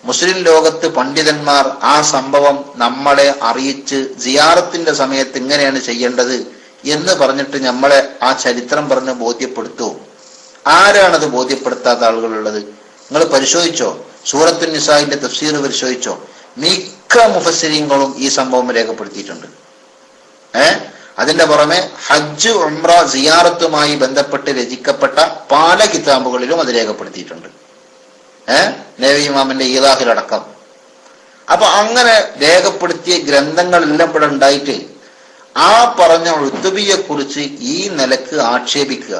A: മുസ്ലിം ലോകത്ത് പണ്ഡിതന്മാർ ആ സംഭവം നമ്മളെ അറിയിച്ച് സിയാറത്തിന്റെ സമയത്ത് ഇങ്ങനെയാണ് ചെയ്യേണ്ടത് എന്ന് പറഞ്ഞിട്ട് നമ്മളെ ആ ചരിത്രം പറഞ്ഞ് ബോധ്യപ്പെടുത്തുമോ? ആരാണത് ബോധ്യപ്പെടുത്താത്ത ആളുകളുള്ളത്? നിങ്ങൾ പരിശോധിച്ചോ? സൂറത്തുൻ നിസാഇന്റെ തഫ്സീർ പരിശോധിച്ചോ? മിക്ക മുഫസ്സിരീങ്ങളും ഈ സംഭവം രേഖപ്പെടുത്തിയിട്ടുണ്ട്. അതിന്റെ പുറമെ ഹജ്ജ്, ഉംറ, സിയാറത്തുമായി ബന്ധപ്പെട്ട് രചിക്കപ്പെട്ട പല കിതാബുകളിലും അത് രേഖപ്പെടുത്തിയിട്ടുണ്ട്. നബവി ഇമാമിന്റെ ഈദാഹിലടക്കം. അപ്പൊ അങ്ങനെ രേഖപ്പെടുത്തിയ ഗ്രന്ഥങ്ങളെല്ലാം ഇവിടെ ഉണ്ടായിട്ട് ആ പറഞ്ഞ ഋതുബിയെ കുറിച്ച് ഈ നിലക്ക് ആക്ഷേപിക്കുക,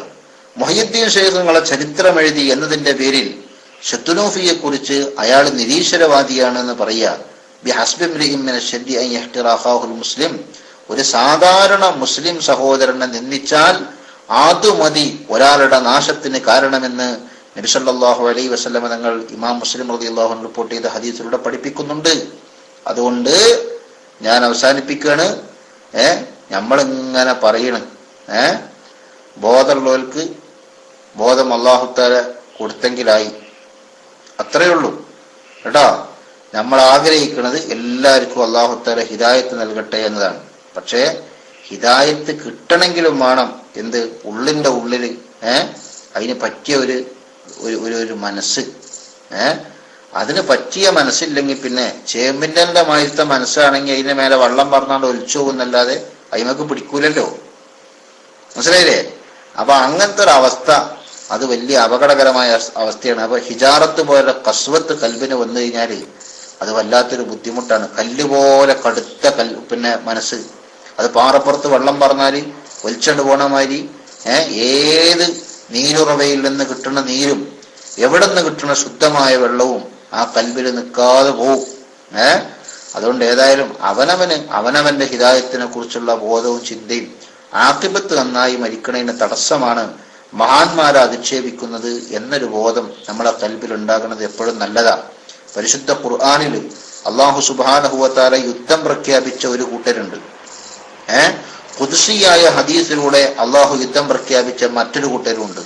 A: മുഹയ്യിദ്ദീൻ ശൈഖുകളെ ചരിത്രം എഴുതി എന്നതിന്റെ പേരിൽ ശത്തുനൂഫിയെ കുറിച്ച് അയാൾ നിരീശ്വരവാദിയാണെന്ന് പറയുക, ബിഹസ്ബി ഇംറിഇൻ മിന അശ്ശർരി അൻ യഹ്തിറാഖഹുൽ മുസ്ലിം, ഒരു സാധാരണ മുസ്ലിം സഹോദരനെ നിന്ദിച്ചാൽ അതുമതി ഒരാളുടെ നാശത്തിന് കാരണമെന്ന് നബി സല്ലല്ലാഹു അലൈഹി വസല്ലം തങ്ങൾ ഇമാം മുസ്ലിം റളിയല്ലാഹു അൻഹു റിപ്പോർട്ട് ചെയ്ത ഹദീസിലൂടെ പഠിപ്പിക്കുന്നുണ്ട്. അതുകൊണ്ട് ഞാൻ അവസാനിപ്പിക്കുകയാണ്. നമ്മളിങ്ങനെ പറയണ്, ബോധമുള്ളവർക്ക് ബോധം അല്ലാഹു തആല കൊടുത്തെങ്കിലായി, അത്രയേ ഉള്ളൂ കേട്ടോ. നമ്മൾ ആഗ്രഹിക്കുന്നത് എല്ലാവർക്കും അല്ലാഹു തആല ഹിദായത്ത് നൽകട്ടെ എന്നതാണ്. പക്ഷേ ഹിദായത്ത് കിട്ടണമെങ്കിലും വേണം എന്ത്? ഉള്ളിന്റെ ഉള്ളില് അതിന് പറ്റിയ ഒരു മനസ്സ്. അതിന് പറ്റിയ മനസ്സില്ലെങ്കിൽ പിന്നെ ചേമ്പിന്റെ മാതിരത്തെ മനസ്സാണെങ്കിൽ അതിന്റെ മേലെ വെള്ളം പറഞ്ഞാണ്ട് ഒലിച്ചു പോകുന്നല്ലാതെ അതിമക്ക് പിടിക്കൂലല്ലോ. മനസ്സിലായില്ലേ? അപ്പൊ അങ്ങനത്തെ ഒരു അവസ്ഥ അത് വലിയ അപകടകരമായ അവസ്ഥയാണ്. അപ്പൊ ഹിജാറത്ത് പോലെ കസ്വത്ത് കൽബിന് വന്നു കഴിഞ്ഞാല് അത് വല്ലാത്തൊരു ബുദ്ധിമുട്ടാണ്. കല്ലുപോലെ കടുത്ത മനസ്സ്, അത് പാറപ്പുറത്ത് വെള്ളം പറഞ്ഞാല് ഒലിച്ചണ്ട് പോണ മാതിരി ഏത് നീരുറവയിൽ നിന്ന് കിട്ടുന്ന നീരും എവിടെ നിന്ന് കിട്ടുന്ന ശുദ്ധമായ വെള്ളവും ആ കൽബിൽ നിൽക്കാതെ പോവും. അതുകൊണ്ട് ഏതായാലും അവനവന്റെ ഹിദായത്തിനെ കുറിച്ചുള്ള ബോധവും ചിന്തയും ആഖിബത്ത് നന്നായി മരിക്കണതിന് തടസ്സമാണ് മഹാന്മാരെ അധിക്ഷേപിക്കുന്നത് എന്നൊരു ബോധം നമ്മളെ കൽബിൽ ഉണ്ടാകുന്നത് എപ്പോഴും നല്ലതാ. പരിശുദ്ധ ഖുർആനിൽ അല്ലാഹു സുബ്ഹാനഹു വ തആല യുദ്ധം പ്രഖ്യാപിച്ച ഒരു കൂട്ടരുണ്ട്. ഖുദ്സിയായ ഹദീസിലൂടെ അള്ളാഹു യുദ്ധം പ്രഖ്യാപിച്ച മറ്റൊരു കൂട്ടരുണ്ട്.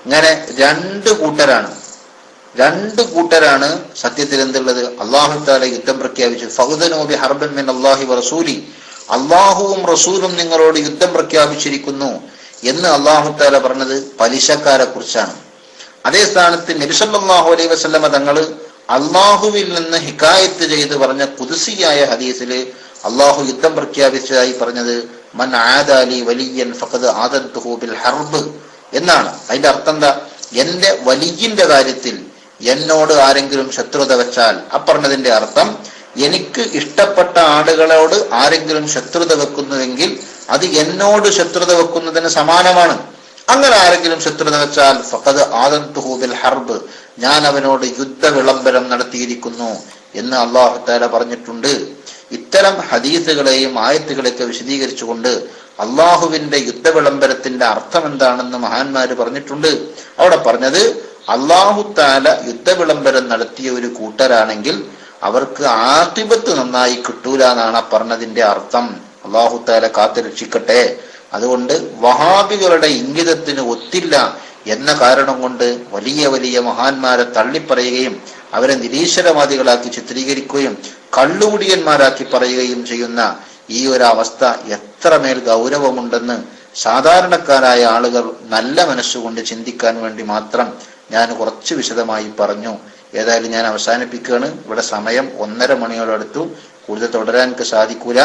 A: ഇങ്ങനെ രണ്ട് കൂട്ടരാണ് സത്യത്തിൽ എന്തുള്ളത്? അള്ളാഹു തആല യുദ്ധം പ്രഖ്യാപിച്ചു. ഫഖ്ദനൂ ബിഹർബിൻ മിൻ അല്ലാഹി വറസൂലി, അള്ളാഹുവും റസൂലും നിങ്ങളോട് യുദ്ധം പ്രഖ്യാപിച്ചിരിക്കുന്നു എന്ന് അള്ളാഹു തആല പറഞ്ഞത് പലിശക്കാരെ കുറിച്ചാണ്. അതേ സ്ഥാനത്ത് നബി സല്ലല്ലാഹു അലൈഹി വസല്ലമ തങ്ങള് അള്ളാഹുവിൽ നിന്ന് ഹിക്കായത്ത് ചെയ്ത് പറഞ്ഞ ഖുദ്സിയായ ഹദീസില് അള്ളാഹു യുദ്ധം പ്രഖ്യാപിച്ചതായി പറഞ്ഞത് മൻ ആദാലി വലിയൻ ഫഖദ് ആദൻതുഹു ബിൽ ഹർബ് എന്നാണ്. അതിന്റെ അർത്ഥം എന്താ? എന്റെ വലിയന്റെ കാര്യത്തിൽ എന്നോട് ആരെങ്കിലും ശത്രുത വെച്ചാൽ, അപ്പറഞ്ഞതിന്റെ അർത്ഥം എനിക്ക് ഇഷ്ടപ്പെട്ട ആളുകളോട് ആരെങ്കിലും ശത്രുത വെക്കുന്നുവെങ്കിൽ അത് എന്നോട് ശത്രുത വെക്കുന്നതിന് സമാനമാണ്. അങ്ങനെ ആരെങ്കിലും ശത്രുത വെച്ചാൽ ഫഖദ് ആദൻതുഹു ബിൽ ഹർബ്, ഞാൻ അവനോട് യുദ്ധ വിളംബരം നടത്തിയിരിക്കുന്നു എന്ന് അല്ലാഹു തആല പറഞ്ഞിട്ടുണ്ട്. ഇത്തരം ഹദീസുകളെയും ആയത്തുകളെയൊക്കെ വിശദീകരിച്ചുകൊണ്ട് അള്ളാഹുവിന്റെ യുദ്ധ വിളംബരത്തിന്റെ അർത്ഥം എന്താണെന്ന് മഹാന്മാര് പറഞ്ഞിട്ടുണ്ട്. അവിടെ പറഞ്ഞത് അല്ലാഹു തആല യുദ്ധ വിളംബരം നടത്തിയ ഒരു കൂട്ടരാണെങ്കിൽ അവർക്ക് ആഖിബത്ത് നന്നായി കിട്ടൂല എന്നാണ് പറഞ്ഞതിന്റെ അർത്ഥം. അല്ലാഹു തആല കാത്തുരക്ഷിക്കട്ടെ. അതുകൊണ്ട് വഹാബികളുടെ ഇംഗിതത്തിന് ഒത്തില്ല എന്ന കാരണം കൊണ്ട് വലിയ വലിയ മഹാന്മാരെ തള്ളിപ്പറയുകയും അവരെ നിരീശ്വരവാദികളാക്കി ചിത്രീകരിക്കുകയും കള്ളുകുടിയന്മാരാക്കി പറയുകയും ചെയ്യുന്ന ഈ ഒരു അവസ്ഥ എത്രമേൽ ഗൗരവമുണ്ടെന്ന് സാധാരണക്കാരായ ആളുകൾ നല്ല മനസ്സുകൊണ്ട് ചിന്തിക്കാൻ വേണ്ടി മാത്രം ഞാൻ കുറച്ച് വിശദമായി പറഞ്ഞു. ഏതായാലും ഞാൻ അവസാനിപ്പിക്കുകയാണ്. ഇവിടെ സമയം 1:30 മണിയോടടുത്തു. കൂടുതൽ തുടരാൻ എനിക്ക് സാധിക്കൂല.